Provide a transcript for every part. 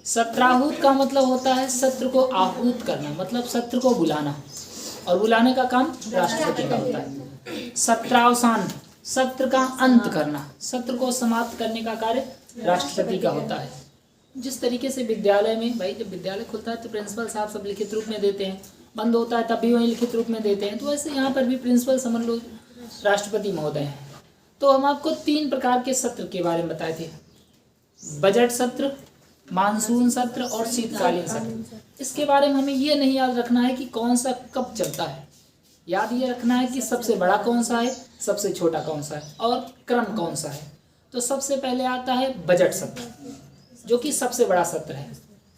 सत्राहूत का मतलब होता है सत्र को आहूत करना, मतलब सत्र को बुलाना, और बुलाने का काम राष्ट्रपति का होता है। सत्रावसान, सत्र का अंत करना, सत्र को समाप्त करने का कार्य राष्ट्रपति का होता है। जिस तरीके से विद्यालय में, भाई जब विद्यालय खुलता है तो प्रिंसिपल साहब सब लिखित रूप में देते हैं, बंद होता है तब भी वहीं लिखित रूप में देते हैं, तो वैसे यहाँ पर भी प्रिंसिपल समझ लो राष्ट्रपति महोदय हैं। तो हम आपको 3 प्रकार के सत्र के बारे में बताए थे, बजट सत्र, मानसून सत्र और शीतकालीन सत्र। इसके बारे में हमें ये नहीं याद रखना है कि कौन सा कब चलता है, याद ये रखना है कि सबसे बड़ा कौन सा है, सबसे छोटा कौन सा है और क्रम कौन सा है। तो सबसे पहले आता है बजट सत्र, जो कि सबसे बड़ा सत्र है।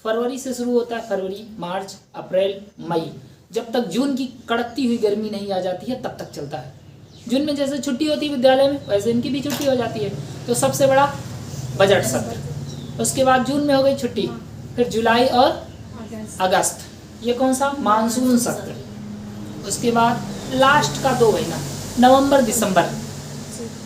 फरवरी से शुरू होता है, फरवरी, मार्च, अप्रैल, मई, जब तक जून की कड़कती हुई गर्मी नहीं आ जाती है तब तक चलता है। जून में जैसे छुट्टी होती है विद्यालय में, वैसे इनकी भी छुट्टी हो जाती है। तो सबसे बड़ा बजट सत्र। उसके बाद जून में हो गई छुट्टी, फिर जुलाई और अगस्त, ये कौन सा, मानसून सत्र। उसके बाद लास्ट का 2 महीना, नवंबर दिसंबर।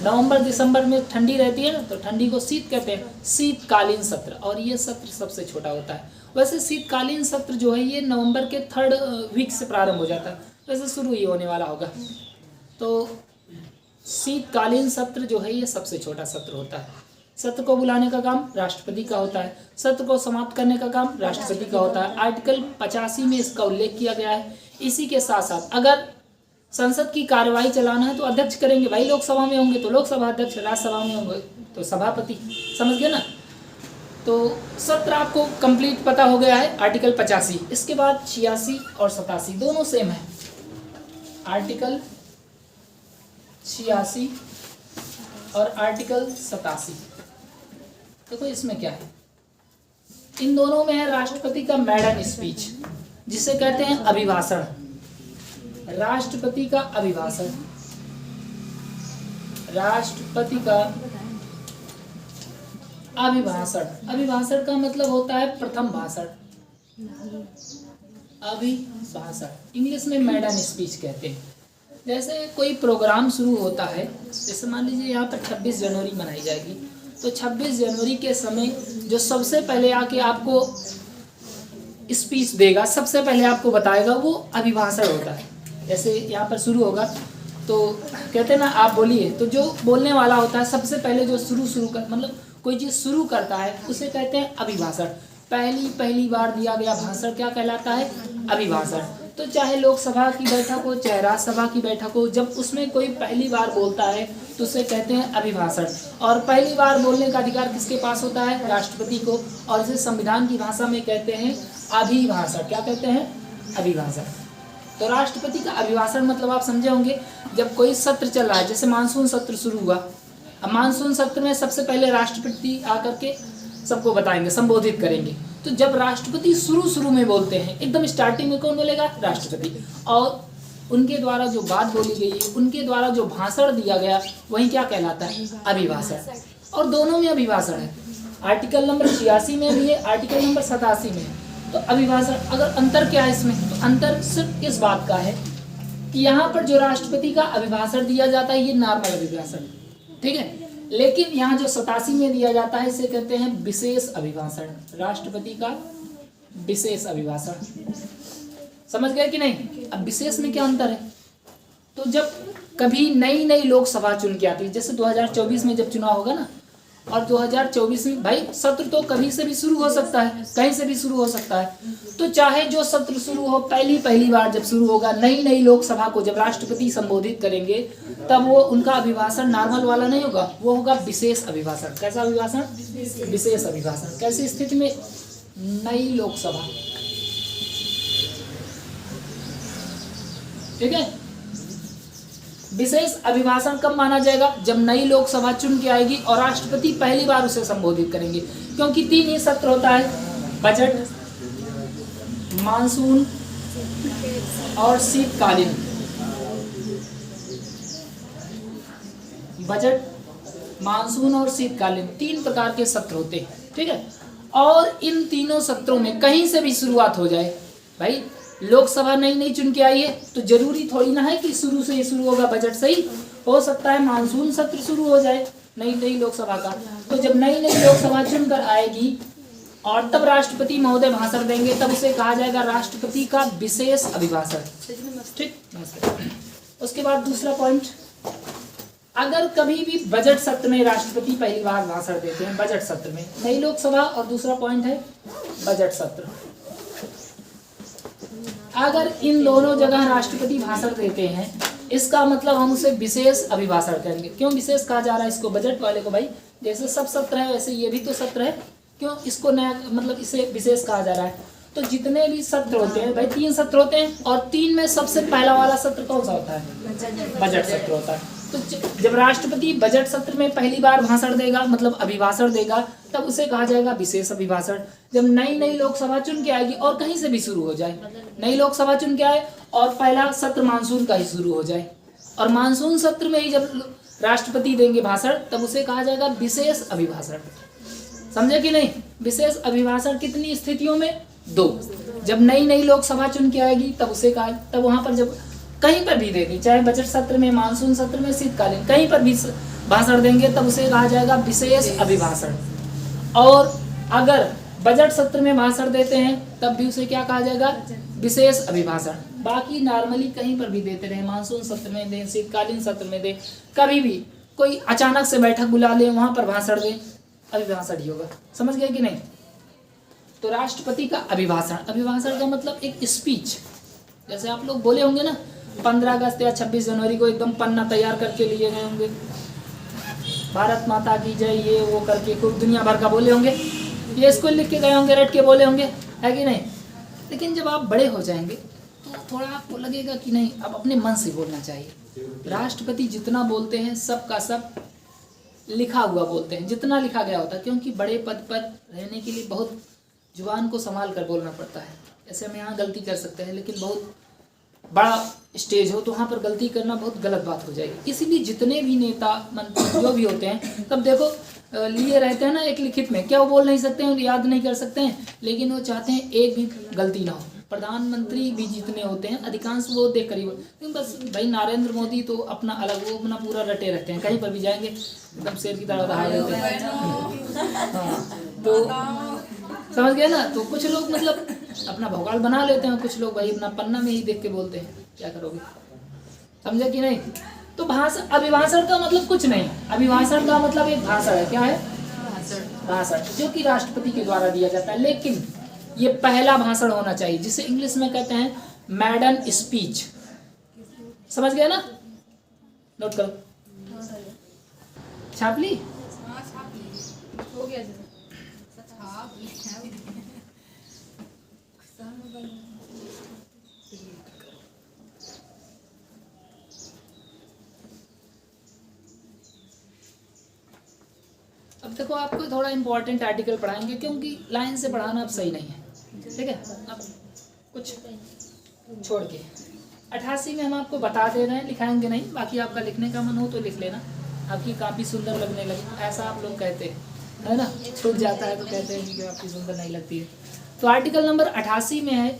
नवंबर दिसंबर में ठंडी रहती है ना, तो ठंडी को शीत कहते हैं, शीतकालीन सत्र, और ये सत्र सबसे छोटा होता है। वैसे शीतकालीन सत्र जो है ये नवंबर के 3rd वीक से प्रारंभ हो जाता है, वैसे शुरू ही होने वाला होगा। तो शीतकालीन सत्र जो है ये सबसे छोटा सत्र होता है। सत्र को बुलाने का काम राष्ट्रपति का होता है, सत्र को समाप्त करने का काम राष्ट्रपति का होता है। आर्टिकल 85 में इसका उल्लेख किया गया है। इसी के साथ साथ अगर संसद की कार्यवाही चलाना है तो अध्यक्ष करेंगे, भाई लोकसभा में होंगे तो लोकसभा अध्यक्ष, राज्यसभा में होंगे तो सभापति, समझ गए ना। तो सत्र आपको कंप्लीट पता हो गया है, आर्टिकल 85। इसके बाद 86 और 87 दोनों सेम है। आर्टिकल 86 और आर्टिकल 87, देखो इसमें क्या है, इन दोनों में है राष्ट्रपति का मैडन स्पीच, जिसे कहते हैं अभिभाषण। राष्ट्रपति का अभिभाषण, राष्ट्रपति का अभिभाषण। अभिभाषण का मतलब होता है प्रथम भाषण, अभिभाषण इंग्लिश में मैडन स्पीच कहते हैं। जैसे कोई प्रोग्राम शुरू होता है, जैसे मान लीजिए यहाँ पर 26 जनवरी मनाई जाएगी, तो 26 जनवरी के समय जो सबसे पहले आके आपको स्पीच देगा, सबसे पहले आपको बताएगा, वो अभिभाषण होता है। जैसे यहाँ पर शुरू होगा तो कहते हैं ना आप बोलिए, तो जो बोलने वाला होता है सबसे पहले जो शुरू कर, मतलब कोई चीज़ शुरू करता है उसे कहते हैं अभिभाषण। पहली बार दिया गया भाषण क्या कहलाता है, अभिभाषण। तो चाहे लोकसभा की बैठक हो चाहे राज्यसभा की बैठक हो, जब उसमें कोई पहली बार बोलता है तो उसे कहते हैं अभिभाषण। और पहली बार बोलने का अधिकार किसके पास होता है, राष्ट्रपति को, और इसे संविधान की भाषा में कहते हैं अभिभाषण। क्या कहते हैं, अभिभाषण। तो राष्ट्रपति का अभिभाषण मतलब आप समझे होंगे, जब कोई सत्र चल रहा है, जैसे मानसून सत्र शुरू हुआ, अब मानसून सत्र में सबसे पहले राष्ट्रपति आकर के सबको बताएंगे, संबोधित करेंगे। तो जब राष्ट्रपति शुरू में बोलते हैं, एकदम स्टार्टिंग में कौन बोलेगा, राष्ट्रपति, और उनके द्वारा जो बात बोली गई है, उनके द्वारा जो भाषण दिया गया, वही क्या कहलाता है, अभिभाषण। और दोनों में अभिभाषण है, आर्टिकल नंबर 86 में भी है, आर्टिकल नंबर 87 में है। तो अभिभाषण, अगर अंतर क्या है इसमें, तो अंतर सिर्फ इस बात का है कि यहाँ पर जो राष्ट्रपति का अभिभाषण दिया जाता है ये नॉर्मल अभिभाषण, ठीक है, लेकिन यहाँ जो 87 में दिया जाता है इसे कहते हैं विशेष अभिभाषण, राष्ट्रपति का विशेष अभिभाषण। समझ गए कि नहीं। अब विशेष में क्या अंतर है, तो जब कभी नई लोकसभा चुन के आती है, जैसे 2024 में जब चुनाव होगा ना, और 2024 में भाई सत्र तो कभी से भी शुरू हो सकता है, कहीं से भी शुरू हो सकता है। तो चाहे जो सत्र शुरू हो, पहली बार जब शुरू होगा, नई लोकसभा को जब राष्ट्रपति संबोधित करेंगे, तब वो उनका अभिभाषण नॉर्मल वाला नहीं होगा, वो होगा विशेष अभिभाषण। कैसा अभिभाषण, विशेष अभिभाषण। कैसी स्थिति में, नई लोकसभा, ठीक है। विशेष अभिभाषण कब माना जाएगा, जब नई लोकसभा चुन के आएगी और राष्ट्रपति पहली बार उसे संबोधित करेंगे, क्योंकि 3 ही सत्र होता है, बजट, मानसून और शीतकालीन। बजट, मानसून और शीतकालीन 3 प्रकार के सत्र होते हैं, ठीक है। और इन तीनों सत्रों में कहीं से भी शुरुआत हो जाए, भाई लोकसभा नई चुन के आई है तो जरूरी थोड़ी ना है कि शुरू से ही शुरू होगा बजट से ही, हो सकता है मानसून सत्र शुरू हो जाए नई लोकसभा का। तो जब नई लोकसभा चुनकर आएगी और तब राष्ट्रपति महोदय भाषण देंगे, तब उसे कहा जाएगा राष्ट्रपति का विशेष अभिभाषण। ठीक, उसके बाद दूसरा पॉइंट, अगर कभी भी बजट सत्र में राष्ट्रपति पहली बार भाषण देते हैं, बजट सत्र में, नई लोकसभा और दूसरा पॉइंट है बजट सत्र, अगर इन दोनों जगह राष्ट्रपति भाषण देते हैं, इसका मतलब हम उसे विशेष अभिभाषण करेंगे। क्यों विशेष कहा जा रहा है इसको, बजट वाले को भाई, जैसे सब सत्र है वैसे ये भी तो सत्र है, क्यों इसको नया मतलब इसे विशेष कहा जा रहा है। तो जितने भी सत्र होते हैं भाई, 3 सत्र होते हैं, और 3 में सबसे पहला वाला सत्र कौन सा होता है, बजट सत्र होता है। तो जब राष्ट्रपति बजट सत्र में पहली बार भाषण देगा, मतलब अभिभाषण देगा, तब उसे कहा जाएगा विशेष अभिभाषण। जब नई लोकसभा चुन के आएगी और कहीं से भी शुरू हो जाए, नई लोकसभा चुन के आए और पहला सत्र मानसून का ही शुरू हो जाए, और मानसून सत्र में ही जब राष्ट्रपति देंगे भाषण, तब उसे कहा जाएगा विशेष अभिभाषण। समझे कि नहीं, विशेष अभिभाषण कितनी स्थितियों में, 2। जब नई लोकसभा चुन के आएगी तब उसे कहा, तब वहां पर जब कहीं पर भी देंगे, चाहे बजट सत्र में, मानसून सत्र में, शीतकालीन, कहीं पर भी भाषण देंगे, तब उसे कहा जाएगा विशेष अभिभाषण। और अगर बजट सत्र में भाषण देते हैं तब भी उसे क्या कहा जाएगा, विशेष अभिभाषण। बाकी नॉर्मली कहीं पर भी देते रहे, मानसून सत्र में दें, शीतकालीन सत्र में दें, कभी भी कोई अचानक से बैठक बुला ले वहां पर भाषण दें, अभिभाषण ही होगा। समझ गए कि नहीं। तो राष्ट्रपति का अभिभाषण, अभिभाषण का मतलब एक स्पीच, जैसे आप लोग बोले होंगे ना 15 अगस्त या 26 जनवरी को एकदम पन्ना तैयार करके लिए गए होंगे, भारत माता की जय, ये वो करके खूब दुनिया भर का बोले होंगे, ये इसको लिख के गए होंगे, रट के बोले होंगे, है कि नहीं। लेकिन जब आप बड़े हो जाएंगे तो थोड़ा आपको लगेगा कि नहीं, अब अपने मन से बोलना चाहिए। राष्ट्रपति जितना बोलते हैं सब का सब लिखा हुआ बोलते हैं, जितना लिखा गया होता है, क्योंकि बड़े पद पर रहने के लिए बहुत जुबान को संभाल कर बोलना पड़ता है। ऐसे हम यहाँ गलती कर सकते हैं, लेकिन बहुत बड़ा स्टेज हो तो वहाँ पर गलती करना बहुत गलत बात हो जाएगी। इसीलिए जितने भी नेता मंत्री जो भी होते हैं, तब देखो लिए रहते हैं ना एक लिखित में, क्या वो बोल नहीं सकते हैं, याद नहीं कर सकते हैं, लेकिन वो चाहते हैं एक भी गलती ना हो। प्रधानमंत्री भी जितने होते हैं अधिकांश वो देख कर ही, बस भाई नरेंद्र मोदी तो अपना अलग, वो अपना पूरा रटे रहते हैं, कहीं पर भी जाएंगे एकदम शेर की तरह दहाड़ देते हैं। हाँ, तो समझ गए ना। तो कुछ लोग मतलब अपना भौकाल बना लेते हैं, कुछ लोग भाई अपना पन्ना में ही देख के बोलते हैं, क्या करोगे, समझे कि नहीं। तो भाषण, अभिभाषण का मतलब कुछ नहीं, अभिभाषण का मतलब एक भाषण है, क्या है, भाषण, जो कि राष्ट्रपति के द्वारा दिया जाता है। लेकिन ये पहला भाषण होना चाहिए, जिसे इंग्लिश में कहते हैं मैडन स्पीच। समझ गए ना, नोट करो, छाप ली, हो गया। अब देखो आपको थोड़ा इंपॉर्टेंट आर्टिकल पढ़ाएंगे, क्योंकि लाइन से पढ़ाना अब सही नहीं है, ठीक है। अब कुछ छोड़ के 88 में हम आपको बता दे रहे हैं, लिखाएंगे नहीं, बाकी आपका लिखने का मन हो तो लिख लेना, आपकी काफ़ी सुंदर लगने लगे, ऐसा आप लोग कहते हैं, है ना, छूट जाता है तो कहते हैं कि आपकी सुंदर नहीं लगती है। तो आर्टिकल नंबर 88 में है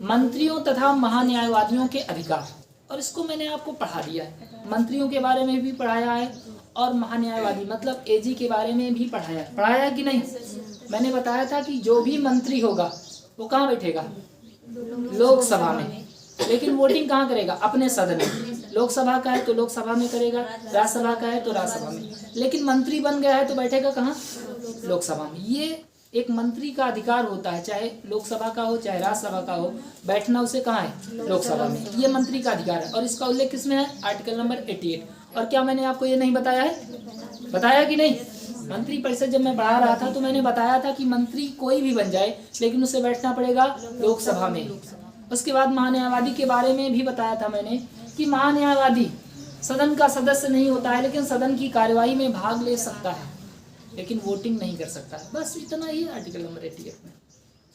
मंत्रियों तथा महान्यायवादियों के अधिकार, और इसको मैंने आपको पढ़ा दिया है, मंत्रियों के बारे में भी पढ़ाया है और महान्यायवादी मतलब एजी के बारे में भी पढ़ाया कि नहीं। मैंने बताया था कि जो भी मंत्री होगा वो कहाँ बैठेगा, लोकसभा में, लेकिन वोटिंग कहाँ करेगा, अपने सदन में। लोकसभा का है तो लोकसभा में करेगा, राज्यसभा का है तो राज्यसभा में, लेकिन मंत्री बन गया है तो बैठेगा कहाँ, लोकसभा में। ये एक मंत्री का अधिकार होता है, चाहे लोकसभा का हो चाहे राज्यसभा का हो, बैठना उसे कहाँ है, लोकसभा में। ये मंत्री का अधिकार है, और इसका उल्लेख किसमें है, आर्टिकल नंबर 88। और क्या मैंने आपको ये नहीं बताया है, बताया कि नहीं। मंत्री परिषद जब मैं पढ़ा रहा था तो मैंने बताया था कि मंत्री कोई भी बन जाए, लेकिन उसे बैठना पड़ेगा लोकसभा में। उसके बाद महान्यायवादी के बारे में भी बताया था मैंने कि महान्यायवादी सदन का सदस्य नहीं होता है, लेकिन सदन की कार्यवाही में भाग ले सकता है, लेकिन वोटिंग नहीं कर सकता है। बस इतना ही आर्टिकल नंबर 88 में,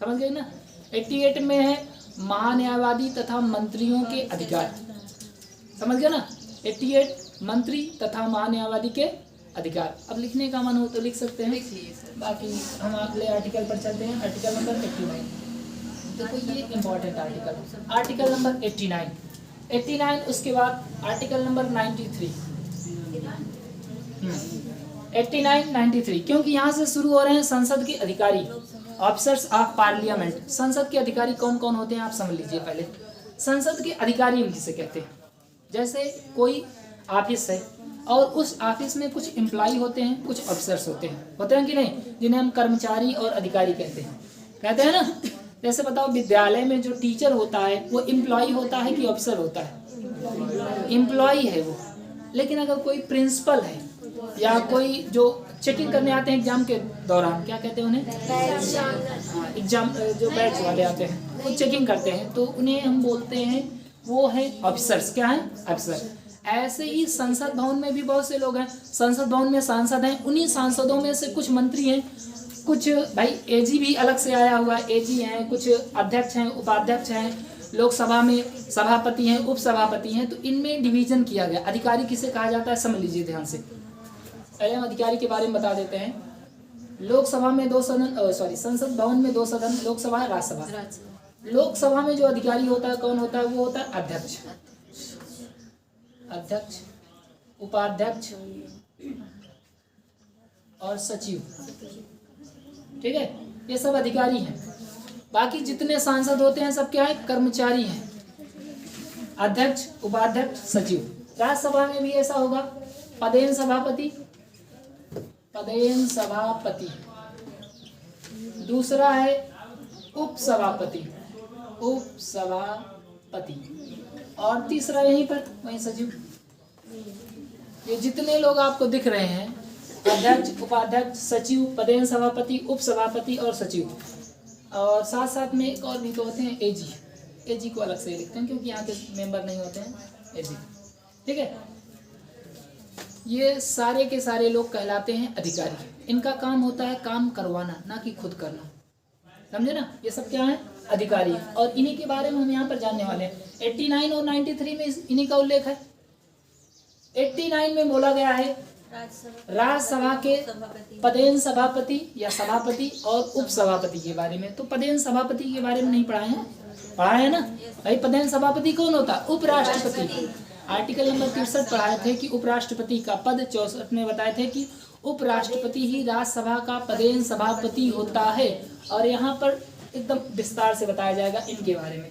समझ गए ना। 88 में है महान्यायवादी तथा मंत्रियों के अधिकार, समझ गए ना। 88 मंत्री तथा महान्यायवादी के अधिकार। अब लिखने का मन हो तो लिख सकते हैं, बाकी हम अगले आर्टिकल पर चलते हैं, आर्टिकल नंबर 89। देखो ये इम्पोर्टेंट आर्टिकल, आर्टिकल नंबर 89। उसके बाद आर्टिकल नंबर 93, 89, 93, क्योंकि यहाँ से शुरू हो रहे हैं संसद के अधिकारी। ऑफिसर्स ऑफ पार्लियामेंट, संसद के अधिकारी कौन कौन होते हैं आप समझ लीजिए पहले। संसद के अधिकारी हम किसे कहते हैं? जैसे कोई ऑफिस है और उस ऑफिस में कुछ एम्प्लॉय होते हैं, कुछ ऑफिसर्स होते हैं कि नहीं, जिन्हें हम कर्मचारी और अधिकारी कहते हैं ना। जैसे बताओ विद्यालय में जो टीचर होता है वो एम्प्लॉय होता है कि ऑफिसर होता है? एम्प्लॉय है वो। लेकिन अगर कोई प्रिंसिपल है या कोई जो चेकिंग करने आते हैं एग्जाम के दौरान, क्या कहते हैं उन्हें? एग्जाम जो बैच वाले आते हैं वो चेकिंग करते हैं, तो उन्हें हम बोलते हैं वो है ऑफिसर्स। क्या है? ऑफिसर। ऐसे ही संसद भवन में भी बहुत से लोग हैं। संसद भवन में सांसद हैं, उन्हीं सांसदों में से कुछ मंत्री हैं, कुछ भाई एजी भी अलग से आया हुआ है, एजी हैं, कुछ अध्यक्ष हैं, उपाध्यक्ष हैं, लोकसभा में सभापति हैं, उपसभापति हैं। तो इनमें डिवीजन किया गया। अधिकारी किसे कहा जाता है समझ लीजिए ध्यान से। पहले हम अधिकारी के बारे में बता देते हैं। लोकसभा में 2 सदन, संसद भवन में 2 सदन, लोकसभा राज्यसभा। लोकसभा में जो अधिकारी होता है कौन होता है? वो होता है अध्यक्ष, उपाध्यक्ष और सचिव। ठीक है, ये सब अधिकारी हैं। बाकी जितने सांसद होते हैं सब क्या है? कर्मचारी हैं। अध्यक्ष, उपाध्यक्ष, सचिव। राज्यसभा में भी ऐसा होगा। पदेन सभापति, दूसरा है उपसभापति, और तीसरा यहीं पर वही सचिव। ये जितने लोग आपको दिख रहे हैं, अध्यक्ष, उपाध्यक्ष, सचिव, पदेन सभापति, उपसभापति और सचिव, और साथ साथ में एक और भी तो होते हैं एजी। एजी को अलग से लिखते हैं क्योंकि यहाँ के मेंबर नहीं होते हैं, एजी। ठीक है, ये सारे के सारे लोग कहलाते हैं अधिकारी। इनका काम होता है काम करवाना, ना कि खुद करना। समझे ना? ये सब क्या है? अधिकारी हैं। और इन्हीं के बारे में हम यहाँ पर जानने वाले हैं। 89 और 93 में इन्हीं का उल्लेख है। 89 में बोला गया है राज्यसभा के पदेन सभापति या सभापति और उपसभापति के बारे में। तो पदेन सभापति के बारे में नहीं पढ़ाए हैं? पढ़ाए है ना भाई। पदेन सभापति कौन होता है? उपराष्ट्रपति। आर्टिकल नंबर 63 पढ़ाए थे कि उपराष्ट्रपति का पद, 64 में बताए थे कि उपराष्ट्रपति ही राज्यसभा का पदेन सभापति होता है। और यहाँ पर एकदम विस्तार से बताया जाएगा इनके बारे में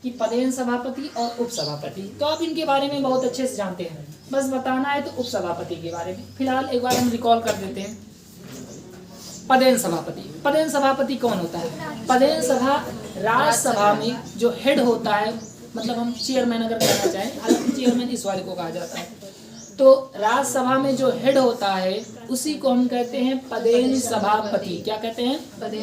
कि पदेन सभापति और उपसभापति। तो आप इनके बारे में बहुत अच्छे से जानते हैं, बस बताना है तो उपसभापति के बारे में फिलहाल एक बार हम रिकॉल कर देते हैं। पदेन सभापति, पदेन सभापति कौन होता है? पदेन सभा राज्यसभा में जो हेड होता है, मतलब हम चेयरमैन अगर कहना चाहें, हालांकि चेयरमैन इस वाले को कहा जाता है। तो राज्यसभा में जो हेड होता है उसी को हम कहते हैं पदेन सभापति। क्या कहते हैं?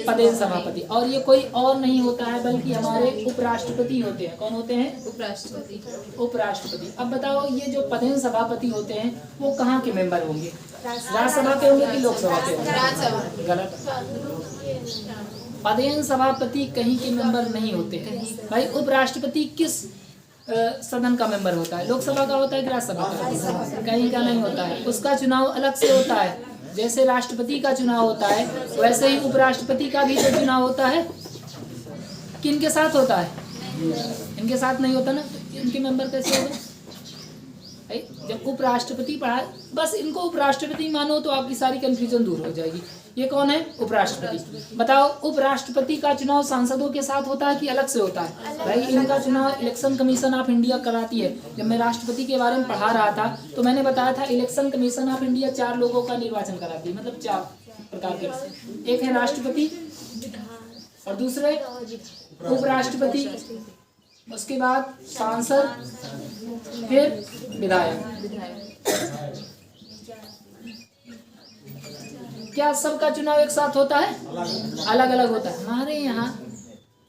पदेन सभापति। और ये कोई और नहीं होता है बल्कि हमारे उपराष्ट्रपति होते हैं। कौन होते हैं? उपराष्ट्रपति। अब बताओ ये जो पदेन सभापति होते हैं वो कहाँ के मेंबर होंगे? राज्यसभा के होंगे कि लोकसभा के होंगे? गलत। पदेन सभापति कहीं के मेंबर नहीं होते हैं भाई। उपराष्ट्रपति किस सदन का मेंबर होता है? लोकसभा का होता है कि राज्यसभा का? कहीं का नहीं होता है, उसका चुनाव अलग से होता है। जैसे राष्ट्रपति का चुनाव होता है वैसे ही उपराष्ट्रपति का भी जो चुनाव होता है किनके साथ होता है? इनके साथ नहीं होता ना, तो इनके मेंबर कैसे होगा? जब उपराष्ट्रपति पढ़ा, बस इनको उपराष्ट्रपति मानो तो आपकी सारी कंफ्यूजन दूर हो जाएगी। ये कौन है? उपराष्ट्रपति। बताओ उपराष्ट्रपति का चुनाव सांसदों के साथ होता है कि अलग से होता है? भाई इनका चुनाव इलेक्शन कमीशन ऑफ इंडिया कराती है। जब मैं राष्ट्रपति के बारे में पढ़ा रहा था तो मैंने बताया था इलेक्शन कमीशन ऑफ इंडिया 4 लोगों का निर्वाचन कराती है, मतलब 4 प्रकार के। एक है राष्ट्रपति और दूसरे उपराष्ट्रपति, उसके बाद सांसद, फिर विधायक। क्या सबका चुनाव एक साथ होता है? अलग अलग होता है। हमारे यहाँ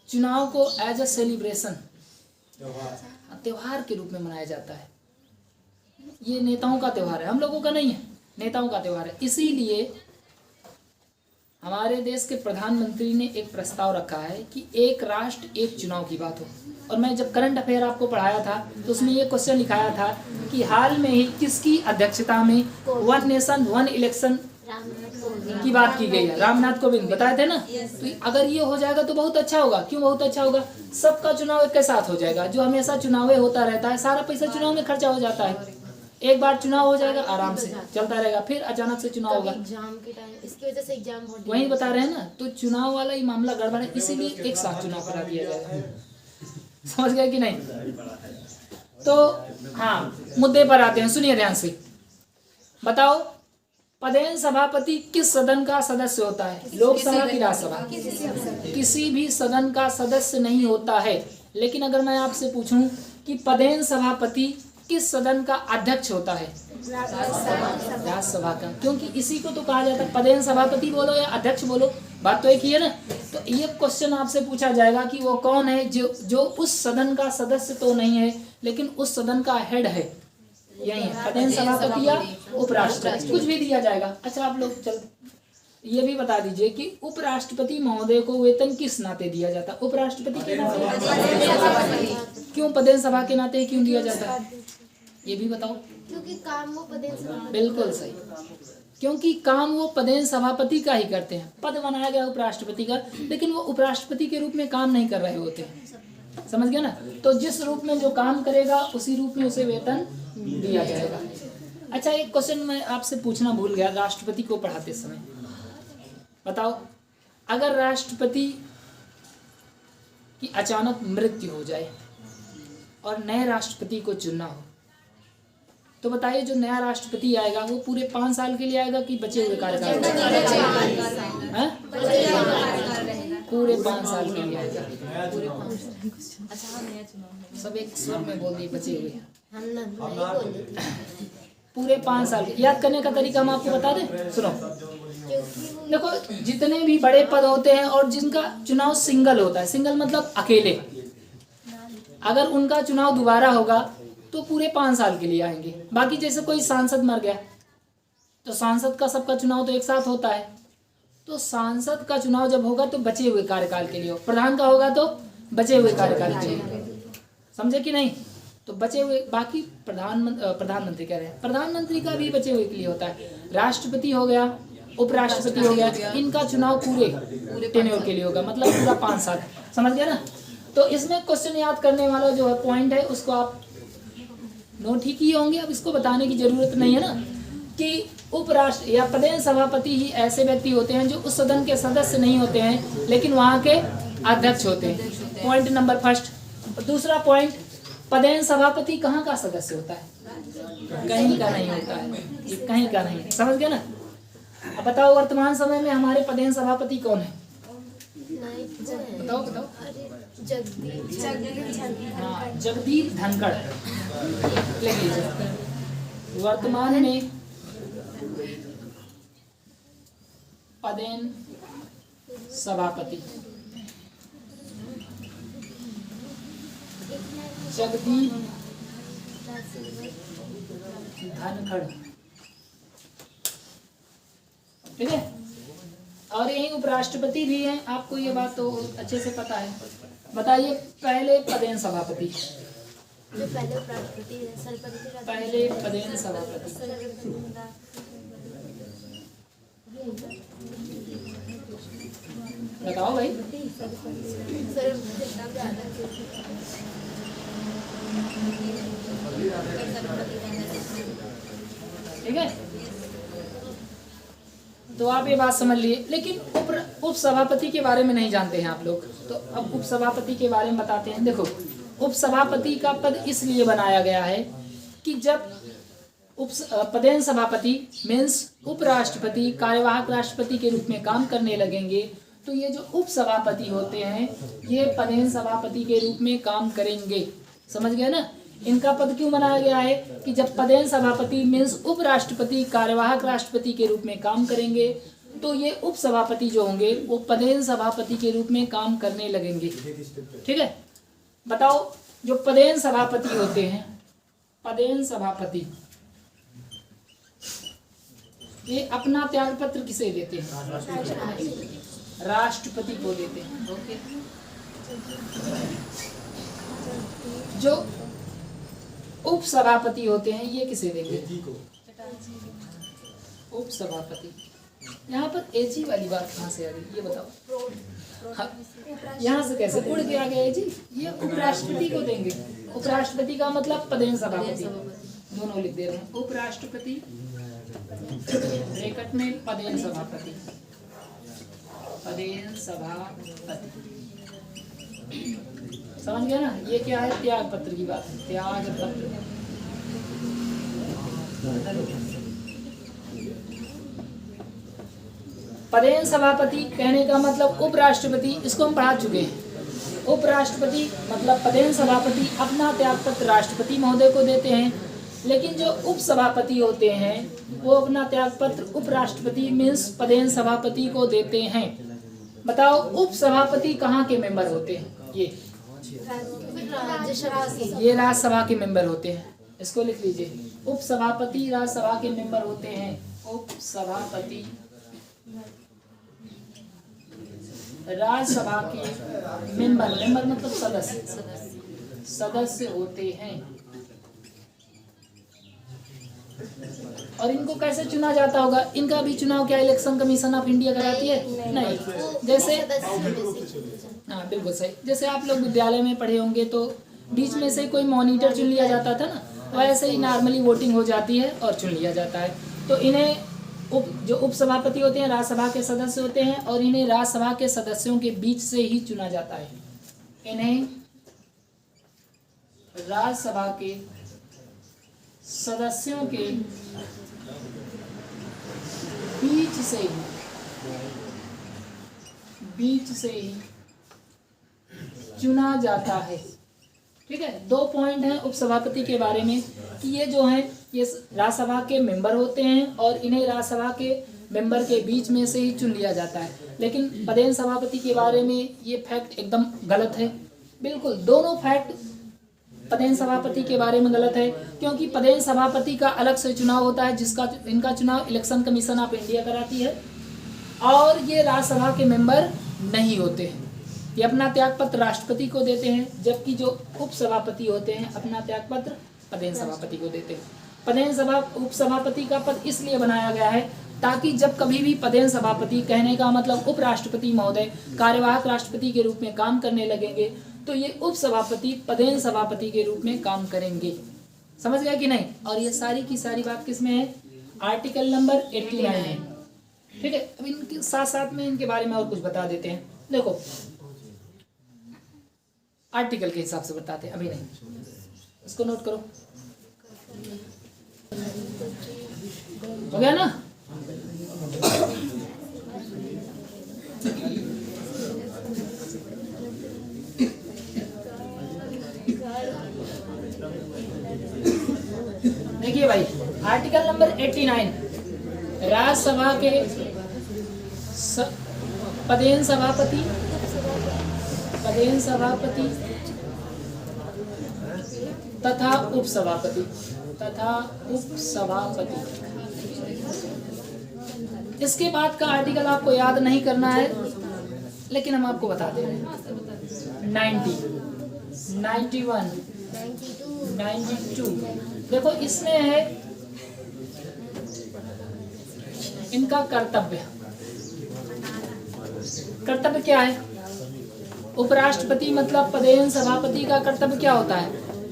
चुनाव को एज अ सेलिब्रेशन, त्योहार के रूप में मनाया जाता है। ये नेताओं का त्योहार है, हम लोगों का नहीं है, नेताओं का त्योहार है। इसीलिए हमारे देश के प्रधानमंत्री ने एक प्रस्ताव रखा है कि एक राष्ट्र एक चुनाव की बात हो। और मैं जब करंट अफेयर आपको पढ़ाया था तो उसमें ये क्वेश्चन लिखाया था कि हाल में ही किसकी अध्यक्षता में 1 नेशन 1 इलेक्शन की बात की गई है? रामनाथ कोविंद। बताए थे ना? तो अगर ये हो जाएगा तो बहुत अच्छा होगा। क्यों बहुत अच्छा होगा? सबका चुनाव एक के साथ हो जाएगा। जो हमेशा चुनाव होता रहता है, सारा पैसा चुनाव में खर्चा हो जाता है। एक बार चुनाव हो जाएगा आराम से चलता रहेगा, फिर अचानक से चुनाव होगा। एग्जाम के टाइम इसकी वजह से एग्जाम बहुत वही बता रहे हैं ना, तो चुनाव वाला ही मामला गड़बड़ है, इसीलिए एक साथ चुनाव करा दिया जाएगा। समझ गए कि नहीं? तो हाँ, मुद्दे पर आते हैं, सुनिए ध्यान से। बताओ, पदेन सभापति किस सदन का सदस्य होता है? लोकसभा की राज्यसभा? किसी भी सदन का सदस्य नहीं होता है। लेकिन अगर मैं आपसे पूछूं कि पदेन सभापति किस सदन का अध्यक्ष होता है? राज्यसभा का, क्योंकि इसी को तो कहा जाता है। पदेन सभापति बोलो या अध्यक्ष बोलो, बात तो एक ही है ना। तो ये क्वेश्चन आपसे पूछा जाएगा कि वो कौन है जो उस सदन का सदस्य तो नहीं है लेकिन उस सदन का हेड है। यही है पदेन सभापति या उपराष्ट्रपति, कुछ भी दिया जाएगा। अच्छा, आप लोग चल ये भी बता दीजिए कि उपराष्ट्रपति महोदय को वेतन किस नाते दिया जाता है? उपराष्ट्रपति के नाते। क्यों पदेन सभा के नाते क्यों दिया जाता है, ये भी बताओ। क्योंकि काम वो पदेन सभापति। बिल्कुल सही, क्योंकि काम वो पदेन सभापति का ही करते हैं। पद बनाया गया उपराष्ट्रपति का, लेकिन वो उपराष्ट्रपति के रूप में काम नहीं कर रहे होते हैं। समझ गया ना? तो जिस रूप में जो काम करेगा उसी रूप में उसे वेतन दिया जाएगा। अच्छा, एक क्वेश्चन मैं आपसे पूछना भूल गया राष्ट्रपति को पढ़ाते समय। बताओ, अगर राष्ट्रपति की अचानक मृत्यु हो जाए और नए राष्ट्रपति को चुनना हो, तो बताइए जो नया राष्ट्रपति आएगा वो पूरे 5 साल के लिए आएगा कि बचे हुए कार्यकाल? पूरे 5 साल के लिए आएगा। सब एक स्वर में बोल दिए, बचे हुए। हम नहीं बोले थे। पूरे 5 साल याद करने का तरीका हम आपको बता दें, सुनो। देखो, जितने भी बड़े पद होते हैं और जिनका चुनाव सिंगल होता है, सिंगल मतलब अकेले, अगर उनका चुनाव दोबारा होगा तो पूरे 5 साल के लिए आएंगे। बाकी जैसे कोई सांसद मर गया तो सांसद का सबका चुनाव तो एक साथ होता है, तो सांसद का चुनाव जब होगा तो बचे हुए कार्यकाल के लिए हो। प्रधान का होगा तो बचे हुए कार्यकाल के लिए, समझे कि नहीं? तो बचे हुए बाकी प्रधानमंत्री कह रहे हैं, प्रधानमंत्री का भी बचे हुए के लिए होता है। राष्ट्रपति हो गया, उपराष्ट्रपति हो गया, इनका चुनाव पूरे टेन्योर के लिए होगा, मतलब पूरा 5 साल। समझ गया ना? तो इसमें क्वेश्चन याद करने वाला जो है पॉइंट है उसको आप नोट ही किए होंगे। अब इसको बताने की जरूरत नहीं है ना कि उपराष्ट्र या पदेन सभापति ही ऐसे व्यक्ति होते हैं जो उस सदन के सदस्य नहीं होते हैं लेकिन वहाँ के अध्यक्ष होते हैं। Point number first. दूसरा पॉइंट, पदेन सभापति कहाँ का सदस्य होता है? कहीं का नहीं होता है, ये कहीं का नहीं है। समझ गया ना? अब बताओ, वर्तमान समय में हमारे पदेन सभापति कौन है? बताओ बताओ। जगदीप धनखड़। लिख लीजिए, वर्तमान में पदेन सभापति जगदीप धनखड़, ठीक है। और यही उपराष्ट्रपति भी हैं, आपको ये बात तो अच्छे से पता है। बताइए, पहले पदेन सभापति, पहले उपराष्ट्रपति है, पहले पदेन सभापति बताओ भाई। ठीक है, तो आप ये बात समझ लिए। लेकिन उप सभापति के बारे में नहीं जानते हैं आप लोग, तो अब उप सभापति के बारे में बताते हैं। देखो, उप सभापति का पद इसलिए बनाया गया है कि जब पदेन सभापति मीन्स उपराष्ट्रपति कार्यवाहक राष्ट्रपति के रूप में काम करने लगेंगे तो ये जो उप सभापति होते हैं ये पदेन सभापति के रूप में काम करेंगे। समझ गए ना? इनका पद क्यों बनाया गया है कि जब पदेन सभापति मीन्स उपराष्ट्रपति कार्यवाहक राष्ट्रपति के रूप में काम करेंगे तो ये उप सभापति जो होंगे वो पदेन सभापति के रूप में काम करने लगेंगे। ठीक है, बताओ, जो पदेन सभापति होते हैं, पदेन सभापति ये अपना त्याग पत्र किसे देते हैं? राष्ट्रपति को देते हैं। ओके, जो उप सभापति होते हैं ये किसे देंगे? उप सभापति। यहाँ पर एजी वाली बात कहाँ से आ गई ये बताओ? हाँ, यहाँ से कैसे उड़ के आ गया एजी? ये उपराष्ट्रपति को देंगे। उपराष्ट्रपति का मतलब पदेन सभापति। दोनों लिख दे रहे हैं, उपराष्ट्रपति ब्रैकेट में पदेन सभापति, पदेन सभापति। समझ गया ना? ये क्या है? त्याग पत्र की बात है, त्याग पत्र। पदेन सभापति कहने का मतलब उपराष्ट्रपति, इसको हम पढ़ा चुके हैं। उपराष्ट्रपति मतलब पदेन सभापति अपना त्याग पत्र राष्ट्रपति महोदय को देते हैं, लेकिन जो उप सभापति होते हैं वो अपना त्याग पत्र उपराष्ट्रपति मीन्स पदेन सभापति को देते हैं। बताओ उप सभापति कहाँ के मेंबर होते हैं? ये राज्यसभा के मेंबर होते हैं। इसको लिख लीजिए, उप सभापति राज्यसभा के मेंबर होते हैं। उप सभापति राज्यसभा के मेंबर, मेंबर मतलब सदस्य, सदस्य होते हैं। और इनको कैसे चुना जाता होगा? इनका भी चुनाव क्या इलेक्शन कमीशन ऑफ इंडिया कराती है? नहीं। जैसे हाँ बिल्कुल सही, जैसे आप लोग विद्यालय में पढ़े होंगे तो बीच में से कोई मॉनिटर चुन लिया जाता था ना, वैसे ही नॉर्मली वोटिंग हो जाती है और चुन लिया जाता है। तो इन्हें जो उप सभापति होते हैं राज्यसभा के सदस्य होते हैं और इन्हें राज्यसभा के सदस्यों के बीच से ही चुना जाता है। इन्हें राज्यसभा के सदस्यों के बीच से ही चुना जाता है। ठीक है, दो पॉइंट हैं उपसभापति के बारे में कि ये जो हैं ये राज्यसभा के मेंबर होते हैं और इन्हें राज्यसभा के मेंबर के बीच में से ही चुन लिया जाता है। लेकिन पदेन सभापति के बारे में ये फैक्ट एकदम गलत है। बिल्कुल दोनों फैक्ट पदेन सभापति के बारे में गलत है, क्योंकि पदेन सभापति का अलग से चुनाव होता है जिसका इनका चुनाव इलेक्शन कमीशन ऑफ इंडिया कराती है और ये राज्यसभा के मेंबर नहीं होते हैं। ये अपना त्यागपत्र राष्ट्रपति को देते हैं, जबकि जो उप सभापति होते हैं अपना त्यागपत्र पदेन सभापति को देते हैं। पदेन उप सभापति का पद इसलिए बनाया गया है ताकि जब कभी भी पदेन सभापति कहने का मतलब उपराष्ट्रपति महोदय कार्यवाहक राष्ट्रपति के रूप में काम करने लगेंगे तो ये उप सभापति पदेन सभापति के रूप में काम करेंगे। समझ गया कि नहीं? और ये सारी की सारी बात किसमें है? आर्टिकल नंबर 89 है। ठीक है, अब इनके साथ साथ में इनके बारे में और कुछ बता देते हैं। देखो आर्टिकल के हिसाब से बताते हैं, अभी नहीं, इसको नोट करो। हो गया ना? देखिए भाई, आर्टिकल नंबर 89 राज्यसभा के पदेन सभापति तथा उपसभापति इसके बाद का आर्टिकल आपको याद नहीं करना है, लेकिन हम आपको बता दे रहे हैं। 90, 91, 92 देखो इसमें है इनका कर्तव्य। कर्तव्य क्या है? उपराष्ट्रपति मतलब पदेन सभापति का कर्तव्य क्या होता है?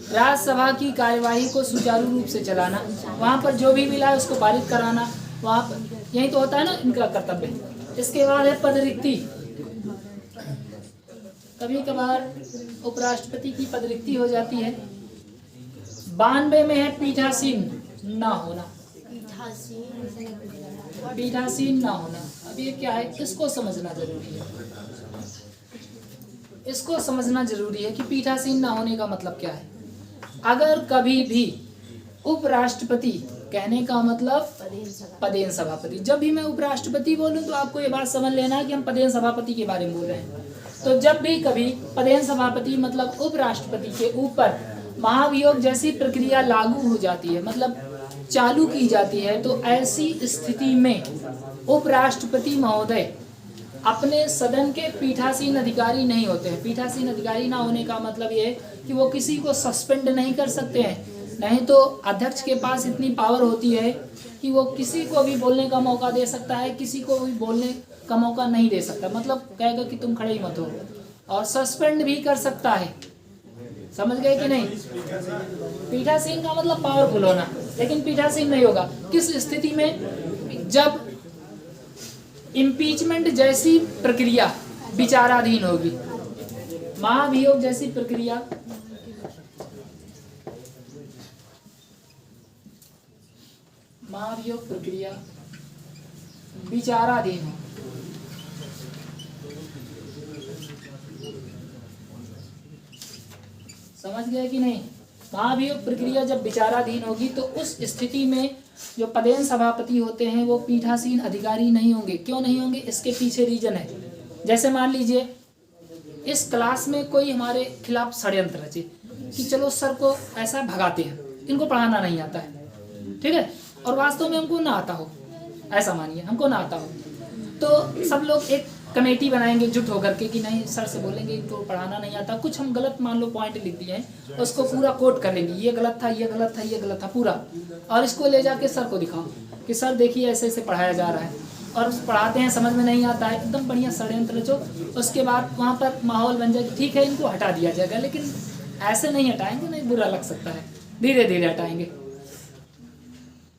राज्यसभा की कार्यवाही को सुचारू रूप से चलाना, वहां पर जो भी मिला है उसको पारित कराना, वहां पर यही तो होता है ना इनका कर्तव्य। इसके बाद है पद रिक्ति। कभी कभार उपराष्ट्रपति की पद रिक्ति हो जाती है। 92 में है पीठासीन ना होना, पीठासीन ना होना। अब ये क्या है? इसको समझना जरूरी है। इसको समझना जरूरी है कि पीठासीन ना होने का मतलब क्या है। अगर कभी भी उपराष्ट्रपति कहने का मतलब पदेन सभापति, जब भी मैं उपराष्ट्रपति बोलूं तो आपको ये बात समझ लेना है कि हम पदेन सभापति के बारे में बोल रहे हैं। तो जब भी कभी पदेन सभापति मतलब उपराष्ट्रपति के ऊपर महाभियोग जैसी प्रक्रिया लागू हो जाती है, मतलब चालू की जाती है, तो ऐसी स्थिति में उपराष्ट्रपति महोदय अपने सदन के पीठासीन अधिकारी नहीं होते हैं। पीठासीन अधिकारी ना होने का मतलब ये है कि वो किसी को सस्पेंड नहीं कर सकते हैं, नहीं तो अध्यक्ष के पास इतनी पावर होती है कि वो किसी को भी बोलने का मौका दे सकता है, किसी को भी बोलने का मौका नहीं दे सकता। मतलब कहेगा कि तुम खड़े ही मत हो, और सस्पेंड भी कर सकता है। समझ गए कि नहीं? पीठासीन का मतलब पावरफुल होना, लेकिन पीठासीन नहीं होगा किस स्थिति में? जब इम्पीचमेंट जैसी प्रक्रिया विचाराधीन होगी, महाभियोग जैसी प्रक्रिया महाभियोग प्रक्रिया विचाराधीन हो। समझ गए कि नहीं? महाभियोग प्रक्रिया जब विचाराधीन होगी तो उस स्थिति में जो पदेन सभापति होते हैं वो पीठासीन अधिकारी नहीं होंगे। क्यों नहीं होंगे? इसके पीछे रीजन है। जैसे मान लीजिए इस क्लास में कोई हमारे खिलाफ षड्यंत्र रचे कि चलो सर को ऐसा भगाते हैं, इनको पढ़ाना नहीं आता है, ठीक है, और वास्तव में हमको ना आता हो, ऐसा मानिए हमको ना आता हो, तो सब लोग एक कमेटी बनाएंगे जुट होकर के कि नहीं सर से बोलेंगे इनको पढ़ाना नहीं आता, कुछ हम गलत मान लो पॉइंट लिख दिए हैं, उसको पूरा कोट कर लेंगे, ये गलत था, ये गलत था, ये गलत था पूरा, और इसको ले जाके सर को दिखाओ कि सर देखिए ऐसे ऐसे पढ़ाया जा रहा है, और पढ़ाते हैं समझ में नहीं आता है, एकदम बढ़िया षड्यंत्र रचो। उसके बाद वहाँ पर माहौल बन जाए, ठीक है इनको हटा दिया जाएगा, लेकिन ऐसे नहीं हटाएंगे, नहीं बुरा लग सकता है, धीरे धीरे हटाएंगे।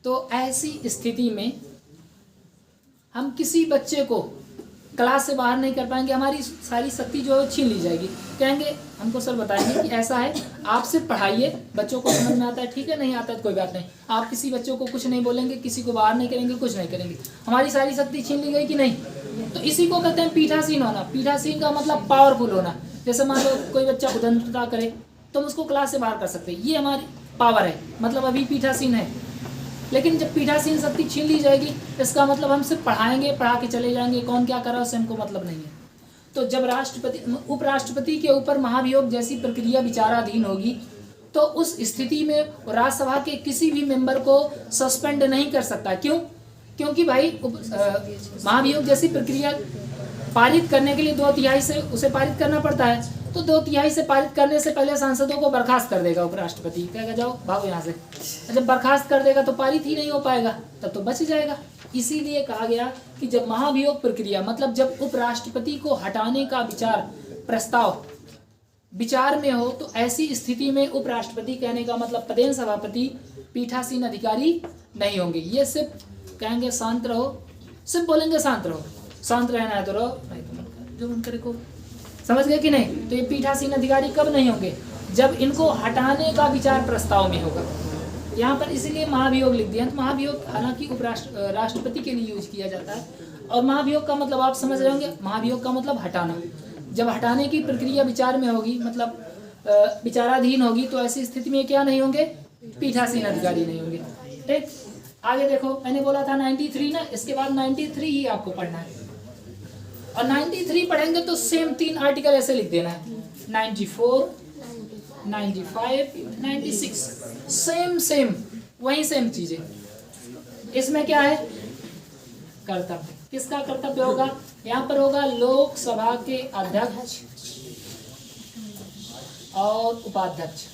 तो ऐसी स्थिति में हम किसी बच्चे को क्लास से बाहर नहीं कर पाएंगे, हमारी सारी शक्ति जो है छीन ली जाएगी। कहेंगे हमको सर बताएंगे कि ऐसा है, आप सिर्फ पढ़ाइए, बच्चों को समझ में आता है ठीक है, नहीं आता है तो कोई बात नहीं, आप किसी बच्चों को कुछ नहीं बोलेंगे, किसी को बाहर नहीं करेंगे, कुछ नहीं करेंगे, हमारी सारी शक्ति छीन ली गई कि नहीं? तो इसी को कहते हैं पीठासीन होना। पीठासीन का मतलब पावरफुल होना। जैसे मान लो कोई बच्चा उद्दंडता करे तो हम उसको क्लास से बाहर कर सकते हैं, ये हमारी पावर है, मतलब अभी पीठासीन है। लेकिन जब पीठासीन शक्ति छीन ली जाएगी, इसका मतलब हम सिर्फ पढ़ाएंगे, पढ़ा के चले जाएंगे, कौन क्या कर रहा है उससे हमको मतलब नहीं है। तो जब राष्ट्रपति उपराष्ट्रपति के ऊपर महाभियोग जैसी प्रक्रिया विचाराधीन होगी तो उस स्थिति में राज्यसभा के किसी भी मेंबर को सस्पेंड नहीं कर सकता। क्यों? क्योंकि भाई महाभियोग जैसी प्रक्रिया पारित करने के लिए 2/3 से उसे पारित करना पड़ता है, तो 2/3 से पारित करने से पहले सांसदों को बर्खास्त कर देगा उपराष्ट्रपति, कहेगा जाओ भागो यहाँ से। जब बर्खास्त कर देगा तो पारित ही नहीं हो पाएगा, तब तो बच जाएगा। इसीलिए कहा गया कि जब महाभियोग प्रक्रिया मतलब जब उपराष्ट्रपति को हटाने का प्रस्ताव विचार में हो तो ऐसी स्थिति में उपराष्ट्रपति कहने का मतलब पदेन सभापति पीठासीन अधिकारी नहीं होंगे। ये सिर्फ कहेंगे शांत रहो, सिर्फ बोलेंगे शांत रहो, शांत रहना है तो रहो, नहीं तो मत करो, जो मन करे को। समझ गए कि नहीं? तो ये पीठासीन अधिकारी कब नहीं होंगे? जब इनको हटाने का विचार प्रस्ताव में होगा। यहाँ पर इसीलिए महाभियोग लिख दिया। तो महाभियोग हालांकि राष्ट्रपति के लिए यूज किया जाता है, और महाभियोग का मतलब आप समझ रहे होंगे, महाभियोग का मतलब हटाना। जब हटाने की प्रक्रिया विचार में होगी, मतलब विचाराधीन होगी, तो ऐसी स्थिति में क्या नहीं होंगे? पीठासीन अधिकारी नहीं होंगे। ठीक, आगे देखो, मैंने बोला था 93 ना, इसके बाद 93 ही आपको पढ़ना है। और 93 पढ़ेंगे तो सेम 3 आर्टिकल ऐसे लिख देना है, 94, 95, 96, सेम वही सेम चीजें। इसमें क्या है? कर्तव्य। किसका कर्तव्य होगा? यहाँ पर होगा लोकसभा के अध्यक्ष और उपाध्यक्ष।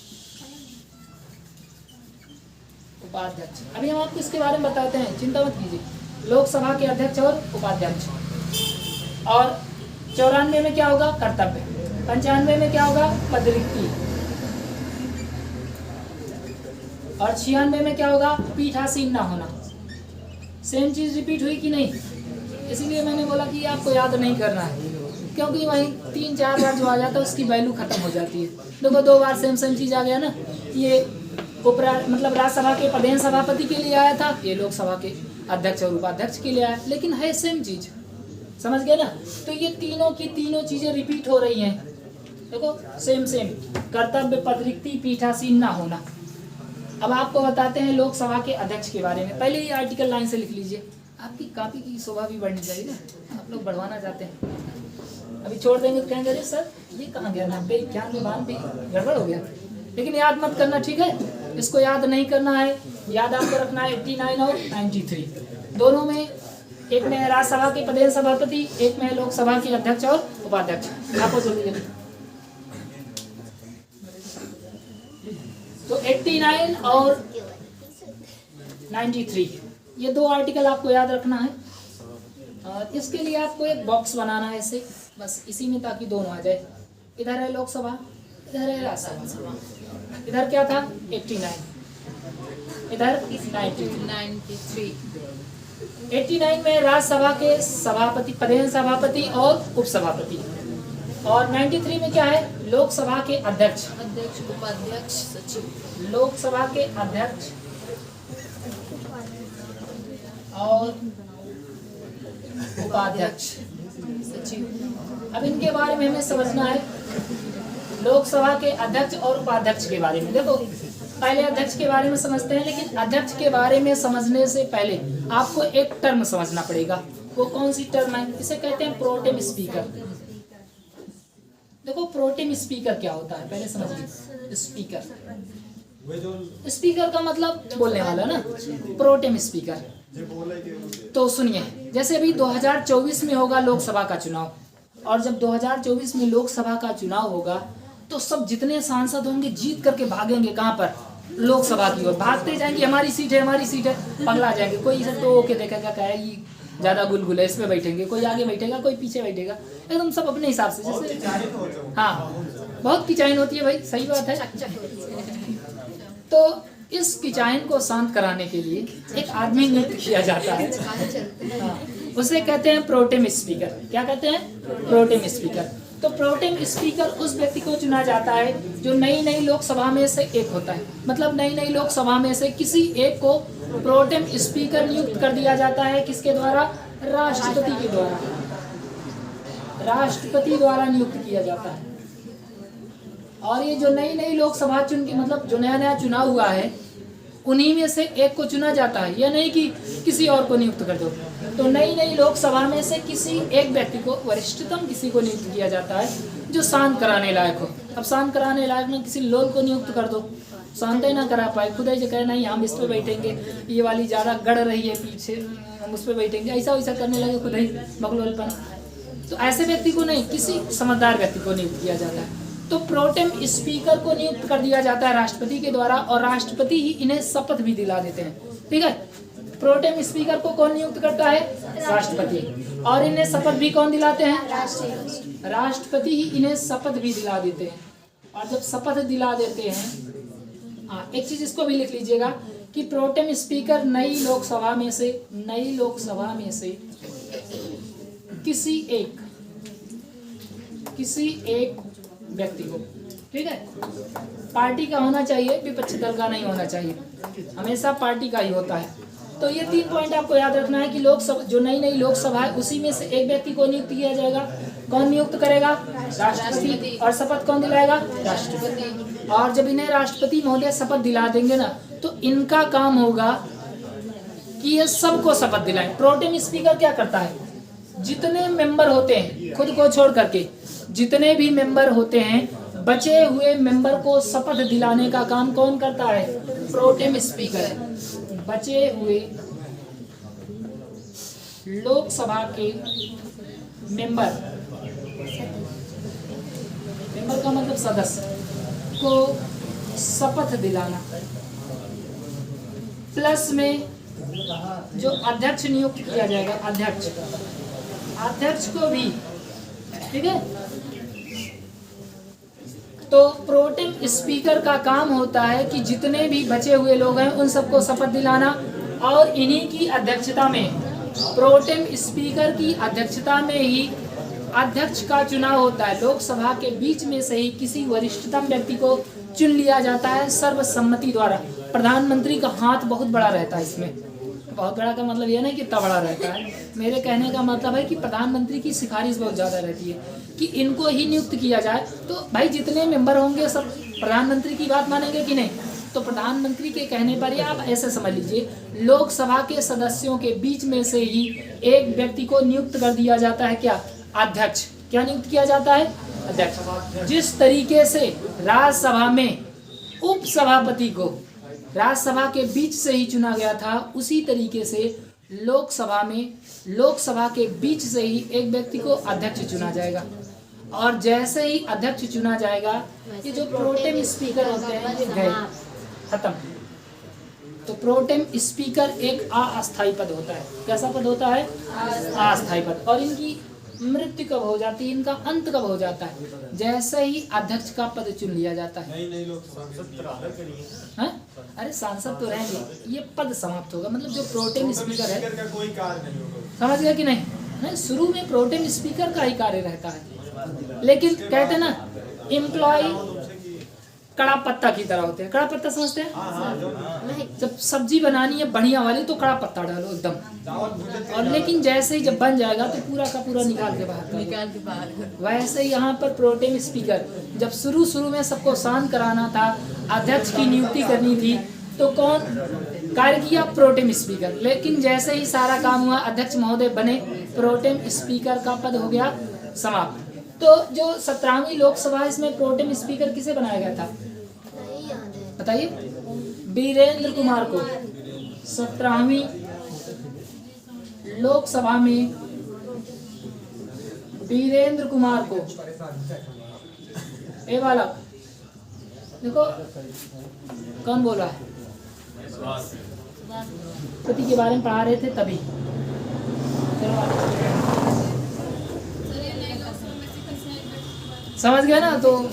अभी हम आपको इसके बारे में बताते हैं, चिंता मत कीजिए। लोकसभा के अध्यक्ष और उपाध्यक्ष। और 94 में क्या होगा? कर्तव्य। 95 में क्या होगा? पदरिक्ति। और 96 में क्या होगा? पीठासीन ना होना। सेम चीज रिपीट हुई कि नहीं? इसीलिए मैंने बोला कि आपको याद नहीं करना है, क्योंकि वही 3-4 बार जो आ जाता है उसकी वैल्यू खत्म हो जाती है। देखो 2 बार सेम चीज आ गया ना, ये मतलब राज्यसभा के पदेन सभापति के लिए आया था, ये लोकसभा के अध्यक्ष और उपाध्यक्ष के लिए आया, लेकिन है सेम चीज। समझ गए ना? तो ये तीनों की तीनों चीजें रिपीट हो रही हैं। देखो सेम कर्तव्य, पदरिक्ति, पीठासीन ना होना। अब आपको बताते हैं लोकसभा के अध्यक्ष के बारे में। पहले ये आर्टिकल लाइन से लिख लीजिए, आपकी कॉपी की शोभा भी बढ़नी चाहिए ना, आप लोग बढ़वाना चाहते हैं। अभी छोड़ देंगे तो कहेंगे अरे सर ये कहाँ गया, 90, 91 पे गड़बड़ हो गया। लेकिन याद मत करना, ठीक है? इसको याद नहीं करना है, याद आपको रखना है 89 और 93 दोनों में। एक में है राज्यसभा के पदेन सभापति, एक में है लोकसभा के अध्यक्ष और उपाध्यक्ष। आपको जल्दी जल्दी तो 89 और 93 ये 2 आर्टिकल आपको याद रखना है। और इसके लिए आपको एक बॉक्स बनाना है ऐसे, बस इसी में, ताकि दोनों आ जाए। इधर है लोकसभा, इधर है राज्यसभा, इधर क्या था 89, इधर 93। 89 में राज्यसभा के सभापति, प्रधान सभापति और उपसभापति, और 93 में क्या है लोकसभा के अध्यक्ष, अध्यक्ष, उपाध्यक्ष, सचिव। लोकसभा के अध्यक्ष और उपाध्यक्ष, सचिव। अब इनके बारे में हमें समझना है। लोकसभा के अध्यक्ष और उपाध्यक्ष के बारे में देखो, पहले अध्यक्ष के बारे में समझते हैं, लेकिन अध्यक्ष के बारे में समझने से पहले आपको एक टर्म समझना पड़ेगा। वो कौन सी टर्म है? इसे कहते हैं प्रोटेम स्पीकर। देखो प्रोटेम स्पीकर क्या होता है पहले समझिए। स्पीकर का मतलब बोलने वाला ना, प्रोटेम स्पीकर। तो सुनिए, जैसे अभी 2024 में होगा लोकसभा का चुनाव, और जब 2024 में लोकसभा का चुनाव होगा तो सब जितने सांसद होंगे जीत करके भागेंगे कहाँ पर, लोकसभा की ओर भागते जाएंगे, हमारी सीट है हमारी सीट है, पगला जाएंगे। कोई इसे तो के देखेगा क्या है ये ज्यादा गुलगुल है, इस पे बैठेंगे, कोई आगे बैठेगा कोई पीछे बैठेगा, एकदम सब अपने हिसाब से। जैसे हाँ बहुत किचाइन होती है भाई, सही बात है। तो इस किचाइन को शांत कराने के लिए एक आदमी नियुक्त किया जाता है, हाँ, उसे कहते हैं प्रोटेम स्पीकर। क्या कहते हैं? Pro tem speaker. तो प्रोटेम स्पीकर उस व्यक्ति को चुना जाता है जो नई नई लोकसभा में से एक होता है, मतलब नई नई लोकसभा में से किसी एक को प्रोटेम स्पीकर नियुक्त कर दिया जाता है। किसके द्वारा? राष्ट्रपति के द्वारा, राष्ट्रपति द्वारा नियुक्त किया जाता है। और ये जो नई नई लोकसभा चुन के, मतलब जो नया नया चुनाव हुआ है, उन्हीं में से एक को चुना जाता है। यह नहीं कि किसी और को नियुक्त कर दो। तो नई नई लोकसभा में से किसी एक व्यक्ति को, वरिष्ठतम किसी को नियुक्त किया जाता है जो शांत कराने लायक हो। अब शांत कराने लायक में किसी लोल को नियुक्त कर दो, शांत ही ना करा पाए, खुद ही कहे नहीं हम इस पे बैठेंगे, ये वाली ज़्यादा गड़ रही है पीछे, हम उस पर बैठेंगे, ऐसा वैसा करने लगे खुद ही मखलोलपन। तो ऐसे व्यक्ति को नहीं, किसी समझदार व्यक्ति को नियुक्त किया जाता है। तो प्रोटेम स्पीकर को नियुक्त कर दिया जाता है राष्ट्रपति के द्वारा, और राष्ट्रपति ही इन्हें शपथ भी दिला देते हैं। ठीक है, प्रोटेम स्पीकर को कौन नियुक्त करता है? राष्ट्रपति। और इन्हें शपथ भी कौन दिलाते हैं? राष्ट्रपति ही इन्हें शपथ भी दिला देते हैं। और जब शपथ दिला देते हैं, हाँ एक चीज इसको भी लिख लीजिएगा कि प्रोटेम स्पीकर नई लोकसभा में से किसी एक व्यक्ति को, ठीक है, पार्टी का होना चाहिए, विपक्षी दल का नहीं होना चाहिए, हमेशा पार्टी का ही होता है। तो ये 3 पॉइंट आपको याद रखना है कि लोकसभा, जो नई नई लोकसभा है, उसी में से एक व्यक्ति को नियुक्त किया जाएगा। कौन नियुक्त करेगा? राष्ट्रपति। और शपथ कौन दिलाएगा? राष्ट्रपति। और जब इन्हें राष्ट्रपति महोदय शपथ दिला देंगे ना, तो इनका काम होगा कि ये सबको शपथ दिलाएं। प्रोटेम स्पीकर क्या करता है? जितने मेंबर होते हैं, खुद को छोड़ करके जितने भी मेंबर होते हैं, बचे हुए मेंबर को शपथ दिलाने का काम कौन करता है? Pro tem speaker. बचे हुए लोकसभा के मेंबर का मतलब सदस्य को शपथ दिलाना, प्लस में जो अध्यक्ष नियुक्त किया जाएगा, अध्यक्ष को भी, ठीक है। तो प्रोटेम स्पीकर का काम होता है कि जितने भी बचे हुए लोग हैं उन सबको शपथ दिलाना, और इन्हीं की अध्यक्षता में, प्रोटेम स्पीकर की अध्यक्षता में ही अध्यक्ष का चुनाव होता है। लोकसभा के बीच में से ही किसी वरिष्ठतम व्यक्ति को चुन लिया जाता है सर्वसम्मति द्वारा। प्रधानमंत्री का हाथ बहुत बड़ा रहता है इसमें। बहुत बड़ा का मतलब यह नहीं कि इतना बड़ा रहता है, मेरे कहने का मतलब है कि प्रधानमंत्री की सिफारिश बहुत ज़्यादा रहती है कि इनको ही नियुक्त किया जाए। तो भाई जितने मेंबर होंगे सब प्रधानमंत्री की बात मानेंगे कि नहीं? तो प्रधानमंत्री के कहने पर, या आप ऐसे समझ लीजिए, लोकसभा के सदस्यों के बीच में से ही एक व्यक्ति को नियुक्त कर दिया जाता है। क्या? अध्यक्ष। क्या नियुक्त किया जाता है? अध्यक्ष। जिस तरीके से राज्यसभा में उपसभापति को राज्यसभा के बीच से ही चुना गया था, उसी तरीके से लोकसभा के बीच से ही एक व्यक्ति को अध्यक्ष चुना जाएगा। और जैसे ही अध्यक्ष चुना जाएगा, ये जो प्रोटेम स्पीकर होते हैं ये गए, खत्म। तो प्रोटेम स्पीकर एक अस्थायी पद होता है। कैसा पद होता है? अस्थायी पद। और इनकी मृत्यु कब हो जाती है, इनका अंत कब हो जाता है, जैसे ही अध्यक्ष का पद चुन लिया जाता है। नहीं लोग सांसद हाँ? अरे सांसद तो रहेंगे, ये पद समाप्त होगा, मतलब जो प्रोटेम स्पीकर है, का कोई कार्य नहीं होगा। समझ गया कि नहीं? नहीं, शुरू में प्रोटेम स्पीकर का ही कार्य रहता है, लेकिन कहते हैं ना एम्प्लॉय कड़ा पत्ता की तरह होते हैं। कड़ा पत्ता समझते हैं? नहीं जब सब्जी बनानी है बढ़िया वाली तो कड़ा पत्ता डालो एकदम, और लेकिन जैसे ही जब बन जाएगा तो पूरा का पूरा निकाल के बाहर कर दो। निकाल के बाहर कर। वैसे ही यहाँ पर प्रोटेम स्पीकर, जब शुरू में सबको शांत कराना था, अध्यक्ष की नियुक्ति करनी थी, तो कौन कार्य किया? Pro tem speaker. लेकिन जैसे ही सारा काम हुआ, अध्यक्ष महोदय बने, प्रोटेम स्पीकर का पद हो गया समाप्त। तो जो 17वीं लोकसभा, इसमें प्रोटेम स्पीकर किसे बनाया गया था, नहीं याद है। बताइए? वीरेंद्र कुमार को 17वीं लोकसभा में वीरेंद्र कुमार को, ए वाला देखो कौन बोल रहा है, पति के बारे में पढ़ा रहे थे तभी। चलो आगे। समझ गए ना? तो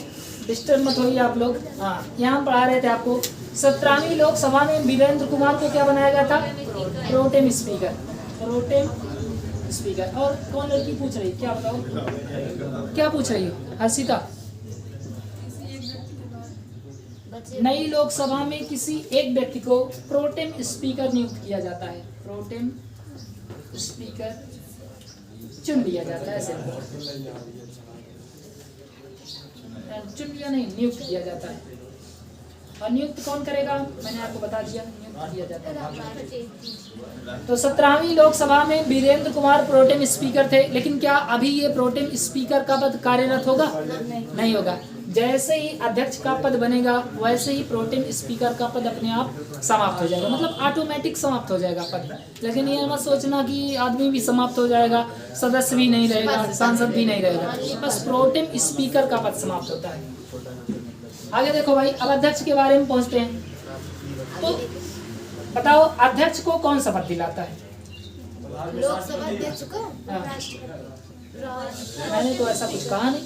डिस्टर्ब मत होइए आप लोग। हाँ, यहाँ पढ़ा रहे थे आपको 17वीं लोकसभा में वीरेंद्र कुमार को क्या बनाया गया था? Pro tem speaker. Pro tem speaker. और कौन लड़की पूछ रही, क्या बताओ, क्या पूछ रही हो हर्षिता? नई लोकसभा में किसी एक व्यक्ति को प्रोटेम स्पीकर नियुक्त किया जाता है। प्रोटेम स्पीकर चुन लिया जाता है, ऐसे चुन लिया नहीं, नियुक्त किया जाता है। और नियुक्त कौन करेगा? मैंने आपको बता दिया, नियुक्त किया जाता है। तो 17वीं लोकसभा में वीरेंद्र कुमार प्रोटेम स्पीकर थे, लेकिन क्या अभी ये प्रोटेम स्पीकर का पद कार्यरत होगा? नहीं होगा। जैसे ही अध्यक्ष का पद बनेगा, वैसे ही प्रोटेम स्पीकर का पद अपने आप समाप्त हो जाएगा, मतलब ऑटोमेटिक समाप्त हो जाएगा पद। लेकिन ये मत सोचना कि आदमी भी समाप्त हो जाएगा, सदस्य भी नहीं रहेगा, सांसद भी नहीं रहेगा, बस प्रोटेम स्पीकर का पद समाप्त होता है। आगे देखो भाई, अब अध्यक्ष के बारे में पहुंचते हैं। तो बताओ, अध्यक्ष को कौन शपथ दिलाता है? लोकसभा अध्यक्ष को मैंने तो ऐसा कुछ कहा नहीं।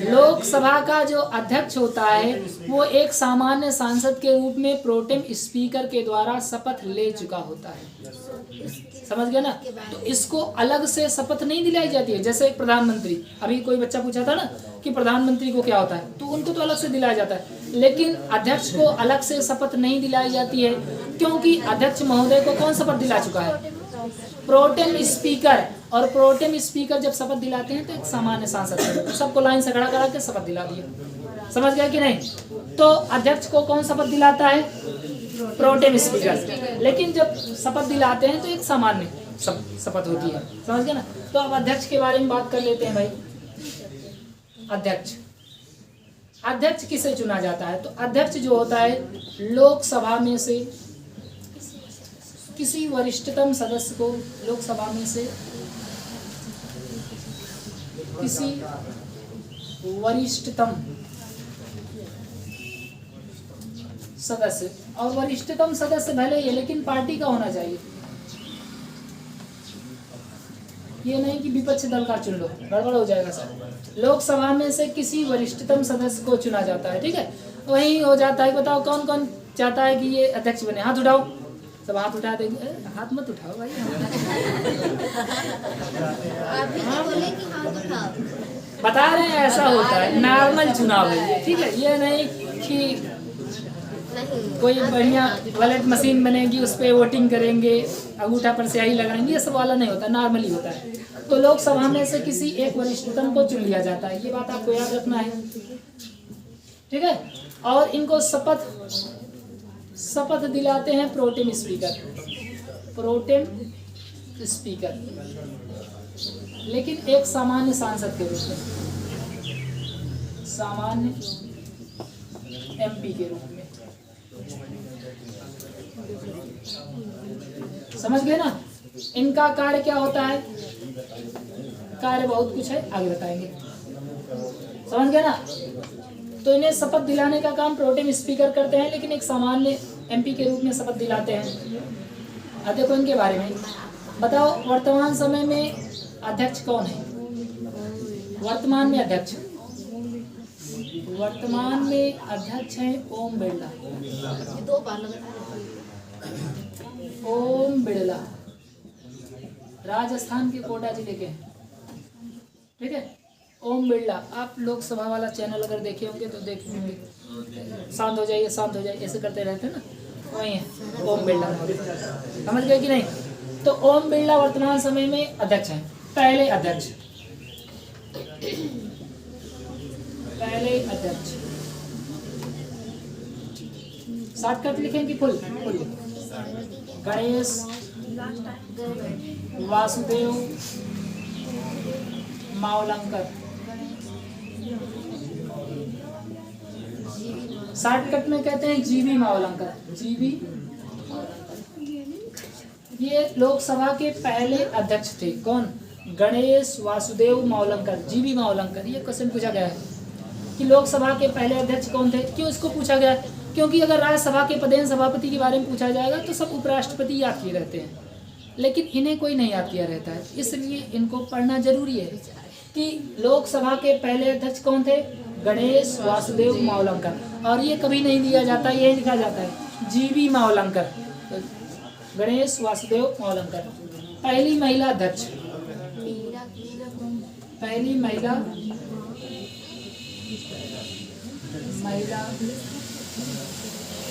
लोकसभा का जो अध्यक्ष होता है, वो एक सामान्य सांसद के रूप में प्रोटेम स्पीकर के द्वारा शपथ ले चुका होता है। समझ गया ना? तो इसको अलग से शपथ नहीं दिलाई जाती है। जैसे प्रधानमंत्री, अभी कोई बच्चा पूछा था ना कि प्रधानमंत्री को क्या होता है, तो उनको तो अलग से दिलाया जाता है, लेकिन अध्यक्ष को अलग से शपथ नहीं दिलाई जाती है, क्योंकि अध्यक्ष महोदय को कौन शपथ दिला चुका है? Pro tem speaker. और प्रोटेम स्पीकर जब शपथ दिलाते हैं तो एक सामान्य सांसद है, सबको लाइन से खड़ा करा के शपथ दिला दिया। समझ गया कि नहीं? तो अध्यक्ष को कौन शपथ दिलाता है? Pro tem speaker. लेकिन जब शपथ दिलाते हैं तो एक सामान्य शपथ होती है। समझ गया ना? तो अब अध्यक्ष के बारे में बात कर लेते हैं भाई। अध्यक्ष किसे चुना जाता है? तो अध्यक्ष जो होता है, लोकसभा में से किसी वरिष्ठतम सदस्य को, लोकसभा में से किसी वरिष्ठतम सदस्य, और वरिष्ठतम सदस्य भले ही, लेकिन पार्टी का होना चाहिए। ये नहीं कि विपक्ष दल का चुन लो, गड़बड़ हो जाएगा सर। लोकसभा में से किसी वरिष्ठतम सदस्य को चुना जाता है, ठीक है? वही हो जाता है। बताओ कौन कौन चाहता है कि ये अध्यक्ष बने? हाथ उठाओ, सब हाथ उठा देंगे। हाथ मत उठाओ भाई, बोले कि हाथ उठाओ। बता रहे हैं ऐसा होता है, नॉर्मल चुनाव है ये, ठीक है? ये नहीं कि कोई बढ़िया बैलेट मशीन बनेगी, उस पर वोटिंग करेंगे, अंगूठा पर स्याही लगाएंगे, ये सब वाला नहीं होता, नॉर्मली होता है। तो लोकसभा में से किसी एक वरिष्ठतम को चुन लिया जाता है, ये बात आपको याद रखना है, ठीक है? और इनको शपथ दिलाते हैं प्रोटेम स्पीकर। प्रोटेम स्पीकर, लेकिन एक सामान्य सांसद के रूप में, सामान्य एमपी के रूप में। समझ गए ना? इनका कार्य क्या होता है? कार्य बहुत कुछ है, आगे बताएंगे। समझ गए ना? तो इन्हें शपथ दिलाने का काम प्रोटेम स्पीकर करते हैं, लेकिन एक सामान्य एमपी के रूप में शपथ दिलाते हैं। अब देखो इनके बारे में बताओ। वर्तमान समय में अध्यक्ष कौन है वर्तमान में अध्यक्ष? वर्तमान में अध्यक्ष है ओम बिरला। ये 2 बार लगातार ओम बिरला राजस्थान के कोटा जिले के हैं, ठीक है। ओम बिरला, आप लोकसभा वाला चैनल अगर देखे होंगे तो देखे होंगे, शांत हो जाइए शांत हो जाइए ऐसे करते रहते हैं ना, वही है ओम बिरला। समझ गए कि नहीं? तो ओम बिरला वर्तमान समय में अध्यक्ष हैं, पहले अध्यक्ष, पहले अध्यक्ष। शॉर्टकट लिखें कि full? Full. Ganesh Vasudev Mavalankar. Shortcut में कहते हैं जीवी मावलंकर। जीवी, ये लोकसभा के पहले अध्यक्ष थे। कौन? गणेश वासुदेव मावलंकर, जीवी मावलंकर। ये क्वेश्चन पूछा गया है कि लोकसभा के पहले अध्यक्ष कौन थे। क्यों इसको पूछा गया है? क्योंकि अगर राज्यसभा के पदेन सभापति के बारे में पूछा जाएगा तो सब उपराष्ट्रपति याद किए रहते हैं, लेकिन इन्हें कोई नहीं याद किया रहता है, इसलिए इनको पढ़ना जरूरी है कि लोकसभा के पहले अध्यक्ष कौन थे? गणेश वासुदेव मावलंकर। और ये कभी नहीं दिया जाता, ये लिखा जाता है जीवी मावलंकर। गणेश वासुदेव मावलंकर। पहली महिला अध्यक्ष, पहली महिला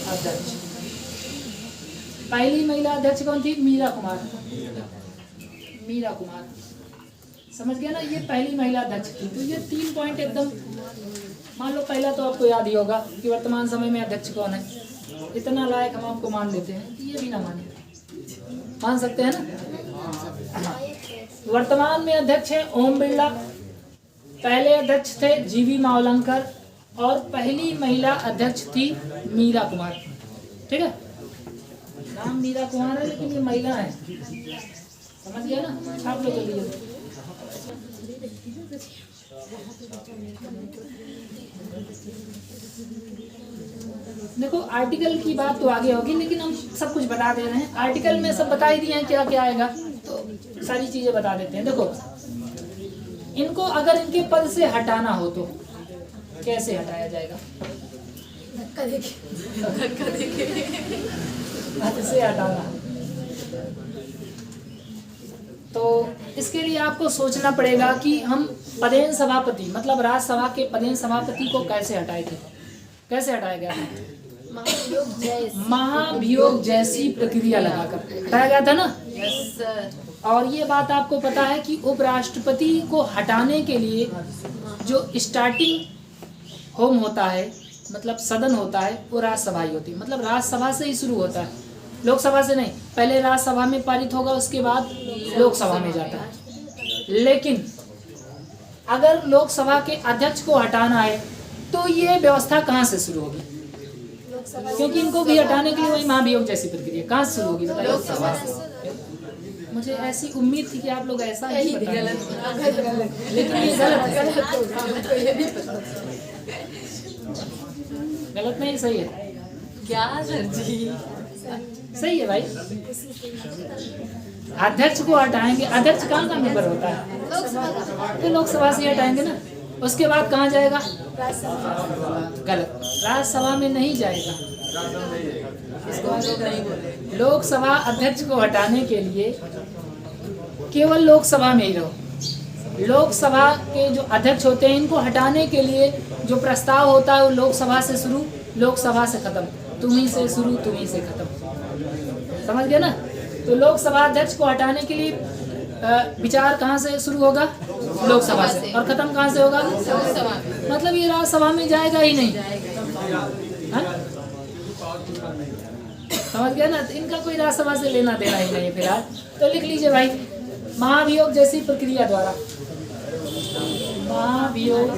अध्यक्ष, पहली महिला अध्यक्ष कौन थी? मीरा कुमार। मीरा कुमार, समझ गया ना? ये पहली महिला अध्यक्ष थी। तो ये 3 पॉइंट एकदम, मान लो पहला तो आपको याद ही होगा कि वर्तमान समय में अध्यक्ष कौन है। इतना लायक हम आपको मान लेते हैं, ये भी ना माने, मान सकते हैं ना? वर्तमान में अध्यक्ष है ओम बिरला, पहले अध्यक्ष थे जीवी मावलंकर और पहली महिला अध्यक्ष थी मीरा कुमार, ठीक है। नाम मीरा कुमार है लेकिन ये महिला है, समझ गया ना? छाप लो जल्दी जल्दी। देखो आर्टिकल की बात तो आगे होगी, लेकिन हम सब कुछ बता दे रहे हैं। आर्टिकल में सब बता ही दिए हैं क्या क्या आएगा, तो सारी चीजें बता देते हैं। देखो इनको अगर इनके पद से हटाना हो तो कैसे हटाया जाएगा? पद से हटाना, तो इसके लिए आपको सोचना पड़ेगा कि हम पदेन सभापति मतलब राज्यसभा के पदेन सभापति को कैसे हटाए थे। कैसे हटाया गया था? महाभियोग जैसी प्रक्रिया लगाकर हटाया गया था ना। Yes sir. और ये बात आपको पता है कि उपराष्ट्रपति को हटाने के लिए जो स्टार्टिंग होम होता है, मतलब सदन होता है, वो राज्यसभा ही होती है। मतलब राज्यसभा से ही शुरू होता है, लोकसभा से नहीं। पहले राज्यसभा में पारित होगा, उसके बाद लोकसभा में जाता है। लेकिन अगर लोकसभा के अध्यक्ष को हटाना है तो ये व्यवस्था कहाँ से शुरू होगी? क्योंकि इनको भी हटाने के लिए वही महाभियोग जैसी प्रक्रिया कहाँ से शुरू होगी? लोकसभा से। मुझे ऐसी उम्मीद थी कि आप लोग ऐसा ही बताएंगे। गलत, लेकिन ये गलत नहीं, सही है। क्या सर जी? सही है भाई। अध्यक्ष को हटाएंगे, अध्यक्ष कहाँ का मेंबर होता है? तो लोकसभा से हटाएंगे ना। उसके बाद कहाँ जाएगा? गलत, राज्यसभा में नहीं जाएगा। इसको हम लोग नहीं बोले। लोकसभा अध्यक्ष को हटाने के लिए केवल लोकसभा में ही रहो। लोकसभा के जो अध्यक्ष होते हैं, इनको हटाने के लिए जो प्रस्ताव होता है वो लोकसभा से शुरू, लोकसभा से खत्म। तुम्ही से शुरू, तुम्ही से खत्म। समझ गए ना? तो लोकसभा अध्यक्ष को हटाने के लिए विचार कहाँ से शुरू होगा? लोकसभा से। और खत्म कहाँ से होगा? लोकसभा में। मतलब ये राज्यसभा में जाएगा ही नहीं। हाँ? समझ गया ना? तो इनका कोई राज्यसभा से लेना देना ही नहीं फिलहाल। तो लिख लीजिए भाई, महाभियोग जैसी प्रक्रिया द्वारा, महाभियोग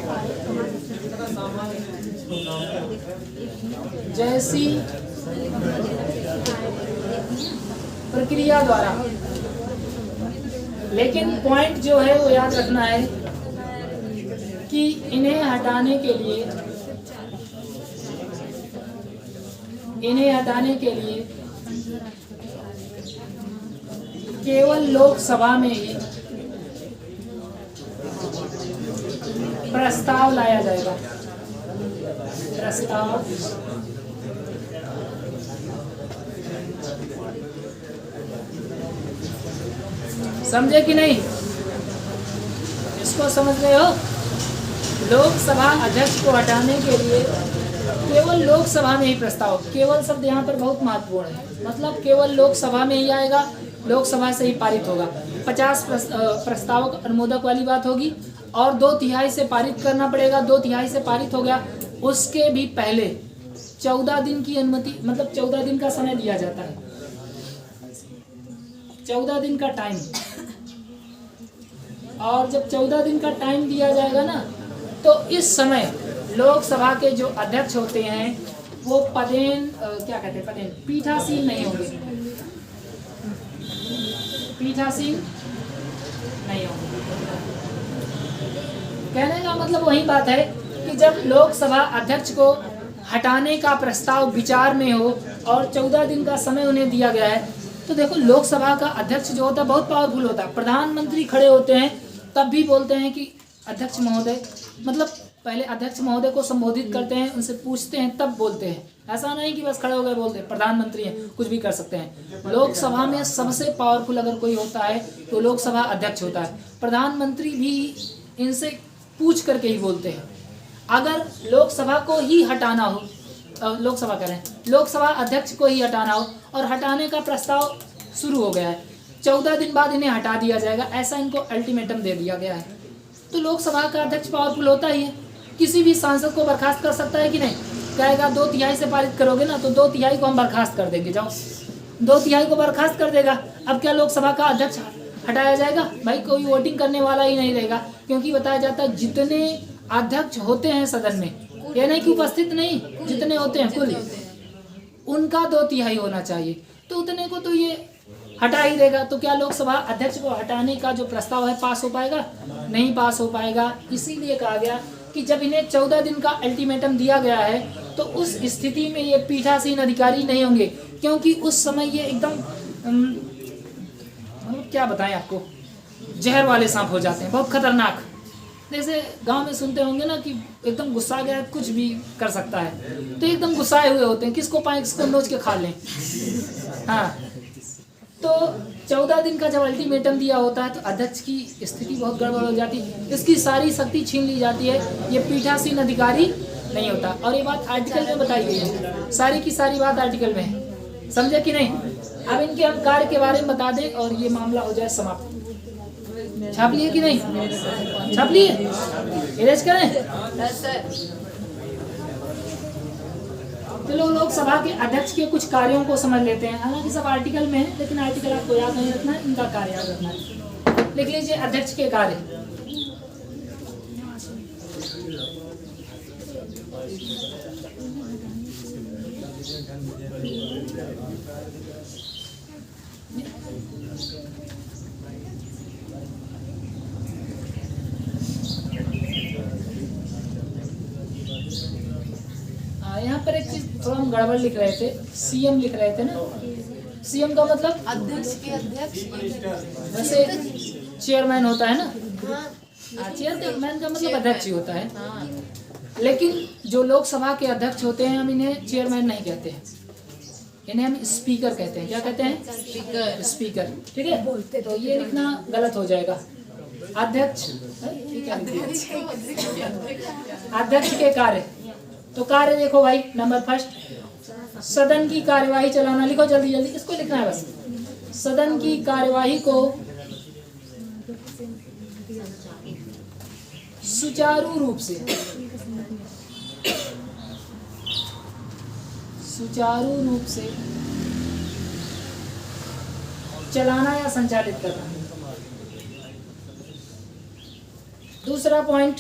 जैसी प्रक्रिया द्वारा। लेकिन पॉइंट जो है वो याद रखना है कि इन्हें हटाने के लिए केवल लोकसभा में ही प्रस्ताव लाया जाएगा। प्रस्ताव समझे कि नहीं? इसको समझ रहे हो? लोकसभा अध्यक्ष को हटाने के लिए केवल लोकसभा में ही प्रस्ताव, केवल शब्द यहाँ पर बहुत महत्वपूर्ण है, मतलब केवल लोकसभा में ही आएगा, लोकसभा से ही पारित होगा। 50 प्रस्तावक अनुमोदक वाली बात होगी और 2/3 से पारित करना पड़ेगा। 2/3 से पारित हो गया, उसके भी पहले 14 दिन की अनुमति, मतलब 14 दिन का समय दिया जाता है, 14 दिन का टाइम। और जब 14 दिन का टाइम दिया जाएगा ना, तो इस समय लोकसभा के जो अध्यक्ष होते हैं वो क्या कहते हैं, पदेन पीठासीन नहीं होंगे, पीठासीन नहीं होंगे। कहने का मतलब वही बात है कि जब लोकसभा अध्यक्ष को हटाने का प्रस्ताव विचार में हो और 14 दिन का समय उन्हें दिया गया है, तो देखो लोकसभा का अध्यक्ष जो होता है बहुत पावरफुल होता है। प्रधानमंत्री खड़े होते हैं तब भी बोलते हैं कि अध्यक्ष महोदय, मतलब पहले अध्यक्ष महोदय को संबोधित करते हैं, उनसे पूछते हैं तब बोलते हैं। ऐसा नहीं कि बस खड़े हो गए बोलते हैं। प्रधानमंत्री हैं, कुछ भी कर सकते हैं। लोकसभा में सबसे पावरफुल अगर कोई होता है तो लोकसभा अध्यक्ष होता है। प्रधानमंत्री भी इनसे पूछ करके ही बोलते हैं। अगर लोकसभा को ही हटाना हो, लोकसभा कह रहे हैं, लोकसभा अध्यक्ष को ही हटाना हो और हटाने का प्रस्ताव शुरू हो गया है, 14 दिन बाद इन्हें हटा दिया जाएगा, ऐसा इनको अल्टीमेटम दे दिया गया है। तो लोकसभा का अध्यक्ष पावरफुल होता ही है, किसी भी सांसद को बर्खास्त कर सकता है कि नहीं? कहेगा 2/3 से पारित करोगे ना, तो 2/3 को हम बर्खास्त कर देंगे, जाओ 2/3 को बर्खास्त कर देगा। अब क्या लोकसभा का अध्यक्ष हटाया जाएगा? भाई कोई वोटिंग करने वाला ही नहीं रहेगा, क्योंकि बताया जाता है जितने अध्यक्ष होते हैं सदन में, ये नहीं कि उपस्थित नहीं, जितने होते हैं कुल, उनका 2/3 होना चाहिए, तो उतने को तो ये हटा ही देगा। तो क्या लोकसभा अध्यक्ष को हटाने का जो प्रस्ताव है पास हो पाएगा? नहीं पास हो पाएगा। इसीलिए कहा गया कि जब इन्हें 14 दिन का अल्टीमेटम दिया गया है तो उस स्थिति में ये पीठासीन अधिकारी नहीं होंगे, क्योंकि उस समय ये एकदम क्या बताएं आपको, जहर वाले सांप हो जाते हैं, बहुत खतरनाक। जैसे गांव में सुनते होंगे ना कि एकदम गुस्सा गया कुछ भी कर सकता है, तो एकदम गुस्साए हुए होते हैं, किसको पाए किसको नोच के खा लें। हाँ, तो 14 दिन का जब अल्टीमेटम दिया होता है तो अध्यक्ष की स्थिति बहुत गड़बड़ हो जाती है, इसकी सारी शक्ति छीन ली जाती है, ये पीठासीन अधिकारी नहीं होता। और ये बात आर्टिकल में बताई गई है, सारी की सारी बात आर्टिकल में है, समझे कि नहीं? अब इनके हम कार्य के बारे में बता दें और ये मामला हो जाए समाप्त। छाप लिए कि नहीं? छाप लिए? इरेज करें? चलो लोकसभा के अध्यक्ष के कुछ कार्यों को समझ लेते हैं। हालांकि सब आर्टिकल में है, लेकिन आर्टिकल आपको याद नहीं रखना है, इनका कार्य याद रखना है। लिख लीजिए अध्यक्ष के कार्य। यहाँ पर एक चीज थोड़ा हम गड़बड़ लिख रहे थे, सीएम लिख रहे थे ना। सीएम का मतलब अध्यक्ष के अध्यक्ष, वैसे चेयरमैन होता है ना, चेयरमैन का मतलब अध्यक्ष ही होता है। लेकिन जो लोकसभा के अध्यक्ष होते हैं हम इन्हें चेयरमैन नहीं कहते हैं, इन्हें हम स्पीकर कहते हैं। क्या कहते हैं? स्पीकर। ठीक है, तो ये लिखना गलत हो जाएगा। अध्यक्ष, अध्यक्ष के कार्य, तो कार्य देखो भाई, नंबर फर्स्ट सदन की कार्यवाही चलाना। लिखो जल्दी जल्दी, इसको लिखना है बस। सदन की कार्यवाही को सुचारू रूप से चलाना या संचालित करना। दूसरा पॉइंट,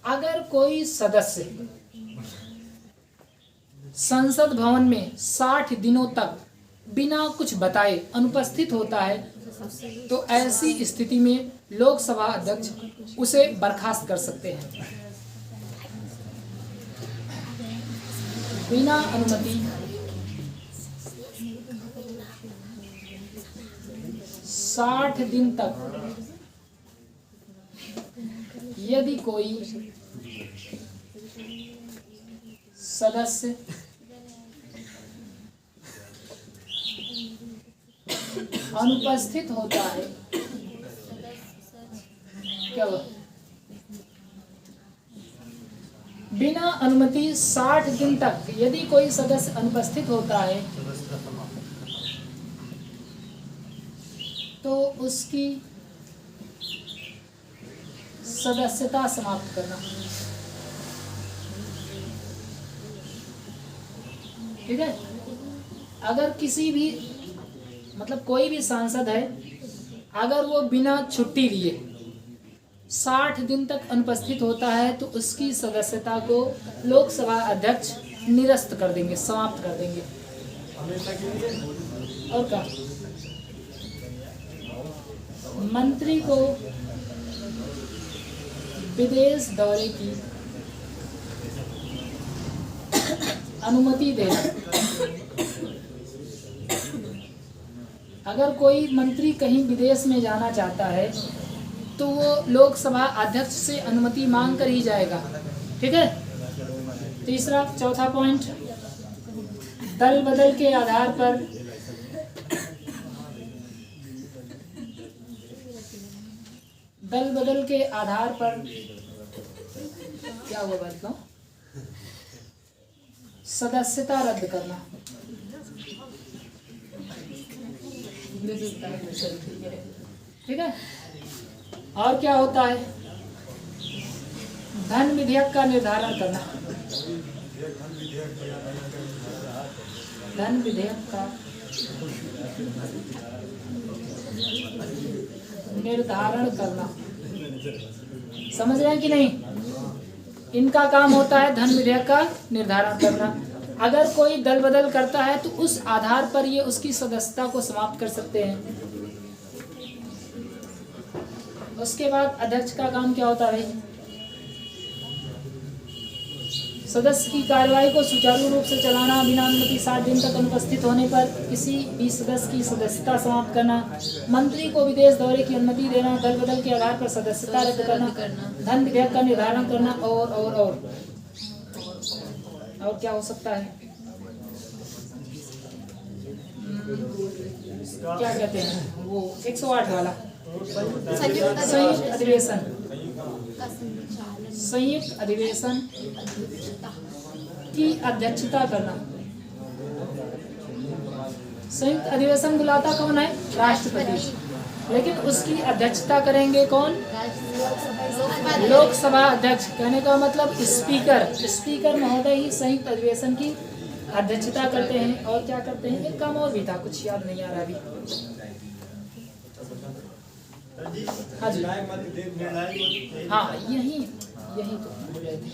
अगर कोई सदस्य संसद भवन में 60 दिनों तक बिना कुछ बताए अनुपस्थित होता है तो ऐसी स्थिति में लोकसभा अध्यक्ष उसे बर्खास्त कर सकते हैं। बिना अनुमति 60 दिन तक यदि कोई सदस्य अनुपस्थित होता है, क्या हुआ? बिना अनुमति 60 दिन तक यदि कोई सदस्य अनुपस्थित होता है तो उसकी सदस्यता समाप्त करना। ठीक है। अगर किसी भी मतलब कोई भी सांसद है, अगर वो बिना छुट्टी लिए 60 दिन तक अनुपस्थित होता है तो उसकी सदस्यता को लोकसभा अध्यक्ष निरस्त कर देंगे, समाप्त कर देंगे। और क्या, मंत्री को विदेश दौरे की अनुमति देना। अगर कोई मंत्री कहीं विदेश में जाना चाहता है तो वो लोकसभा अध्यक्ष से अनुमति मांग कर ही जाएगा। ठीक है। तीसरा, चौथा पॉइंट, दल बदल के आधार पर क्या हुआ बात को? सदस्यता रद्द करना। ठीक है। और क्या होता है? धन विधेयक का निर्धारण करना। धन विधेयक का निर्धारण करना। समझ रहे हैं कि नहीं? इनका काम होता है धन विधेयक का निर्धारण करना। अगर कोई दल बदल करता है तो उस आधार पर ये उसकी सदस्यता को समाप्त कर सकते हैं। उसके बाद अध्यक्ष का काम क्या होता है भाई? सदस्य की कार्यवाही को सुचारू रूप से चलाना, बिना अनुमति 60 दिन तक अनुपस्थित होने पर किसी भी सदस्य की सदस्यता समाप्त करना, मंत्री को विदेश दौरे की अनुमति देना, दल बदल के आधार पर सदस्यता रद्द करना, धन विधेयक का निर्धारण करना और क्या हो सकता है? क्या कहते हैं वो 108 वाला संयुक्त अधिवेशन। संयुक्त अधिवेशन की अध्यक्षता करना। संयुक्त अधिवेशन बुलाता कौन है? राष्ट्रपति। लेकिन उसकी अध्यक्षता करेंगे कौन? लोकसभा अध्यक्ष। कहने का मतलब स्पीकर। स्पीकर महोदय ही संयुक्त अधिवेशन की अध्यक्षता करते हैं। और क्या करते हैं? एक काम और भी था, कुछ याद नहीं आ रहा अभी। हाँ जी, हाँ यही तो बोल रहे थे।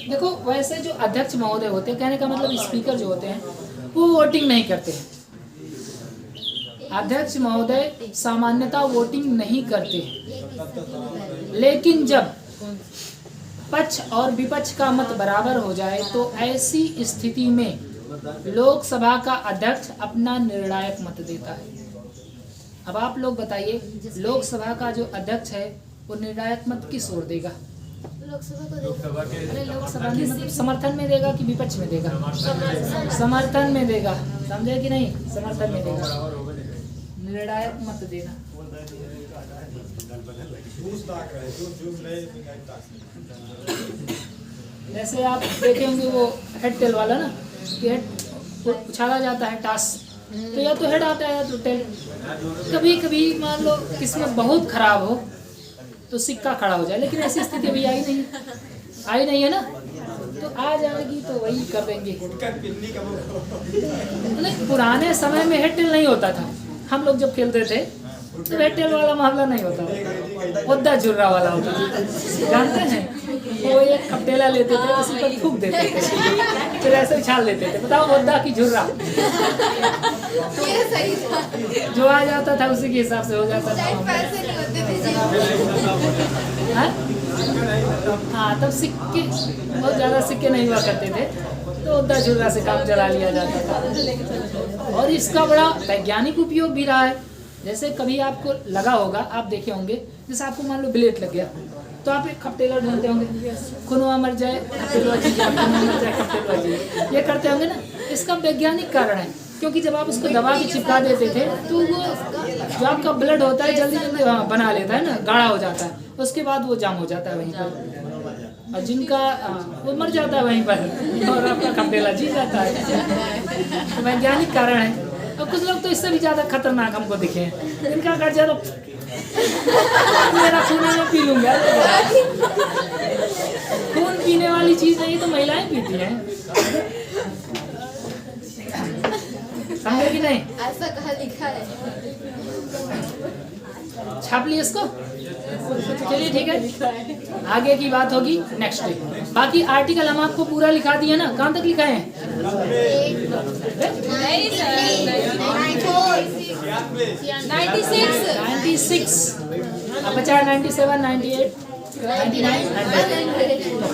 देखो, वैसे जो अध्यक्ष महोदय होते हैं, कहने का मतलब स्पीकर जो होते हैं वो वोटिंग नहीं करते हैं। अध्यक्ष महोदय सामान्यतः वोटिंग नहीं करते, लेकिन जब पक्ष और विपक्ष का मत बराबर हो जाए तो ऐसी स्थिति में लोकसभा का अध्यक्ष अपना निर्णायक मत देता है। अब आप लोग बताइए, लोकसभा का जो अध्यक्ष है वो निर्णायक मत किस ओर देगा? लोकसभा के मतलब समर्थन में देगा कि विपक्ष में देगा? समर्थन में देगा। समझे कि नहीं? समर्थन में देगा। निर्णायक मत देना। जैसे आप देखे होंगे वो हेड टेल वाला ना, कि हेड उछाला जाता है टास, तो या तो हेड आता है या तो टेल। कभी कभी मान लो किस्मत बहुत खराब हो तो सिक्का खड़ा हो जाए, लेकिन ऐसी स्थिति अभी आई नहीं है ना, तो आ जाएगी तो वही कर देंगे। नहीं, पुराने समय में हेड टेल नहीं होता था। हम लोग जब खेलते थे तो हेड टेल वाला मामला नहीं होता, ओद्दा जुर्रा वाला होता था। जानते हैं, वो एक खपटेला लेते थे, उसी पर थूक देते थे, फिर ऐसे उछाल देते थे। बताओ, ओद्दा की झुर्रा जो आ जाता था उसी के हिसाब से हो जाता था। हाँ, तब सिक्के बहुत ज़्यादा सिक्के नहीं हुआ करते थे, तो ओद्दा झुर्रा से काम चला लिया जाता था। और इसका बड़ा वैज्ञानिक उपयोग भी रहा है। जैसे कभी आपको लगा होगा, आप देखे होंगे, जैसे आपको मान लो ब्लेड लग गया तो आप एक खपटेला ढूंढते होंगे, खुनवा मर जाए खपटेलवा जी, खुनवा मर जाए खपटेलवा जी, ये करते होंगे ना। इसका वैज्ञानिक कारण है, क्योंकि जब आप उसको दबा के चिपका देते थे तो वो जो आपका ब्लड होता है जल्दी जल्दी बना लेता है ना, गाढ़ा हो जाता है, उसके बाद वो जाम हो जाता है वहीं पर, और जिनका वो मर जाता है वहीं पर और आपका खपटेला जी जाता है। तो वैज्ञानिक कारण है। और कुछ लोग तो इससे भी ज़्यादा खतरनाक हमको दिखे हैं, इनका कट जाए तो मेरा खून है मैं पी लूँगा। खून पीने वाली चीज़ नहीं तो महिलाएं पीती हैं, समझे कि नहीं? ऐसा कहा लिखा है। छाप लिए इसको। चलिए ठीक है, आगे की बात होगी नेक्स्ट डे। बाकी आर्टिकल हम आपको पूरा लिखा दिए ना, कहाँ तक लिखा है? 96। अब बचा 97, 98, 99,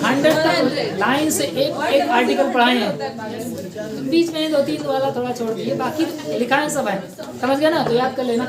100 तक लाइन से एक आर्टिकल पढ़ाए हैं। बीच में 2-3 वाला थोड़ा छोड़ दिए, बाकी लिखा है सब है, समझ गया ना? तो याद कर लेना।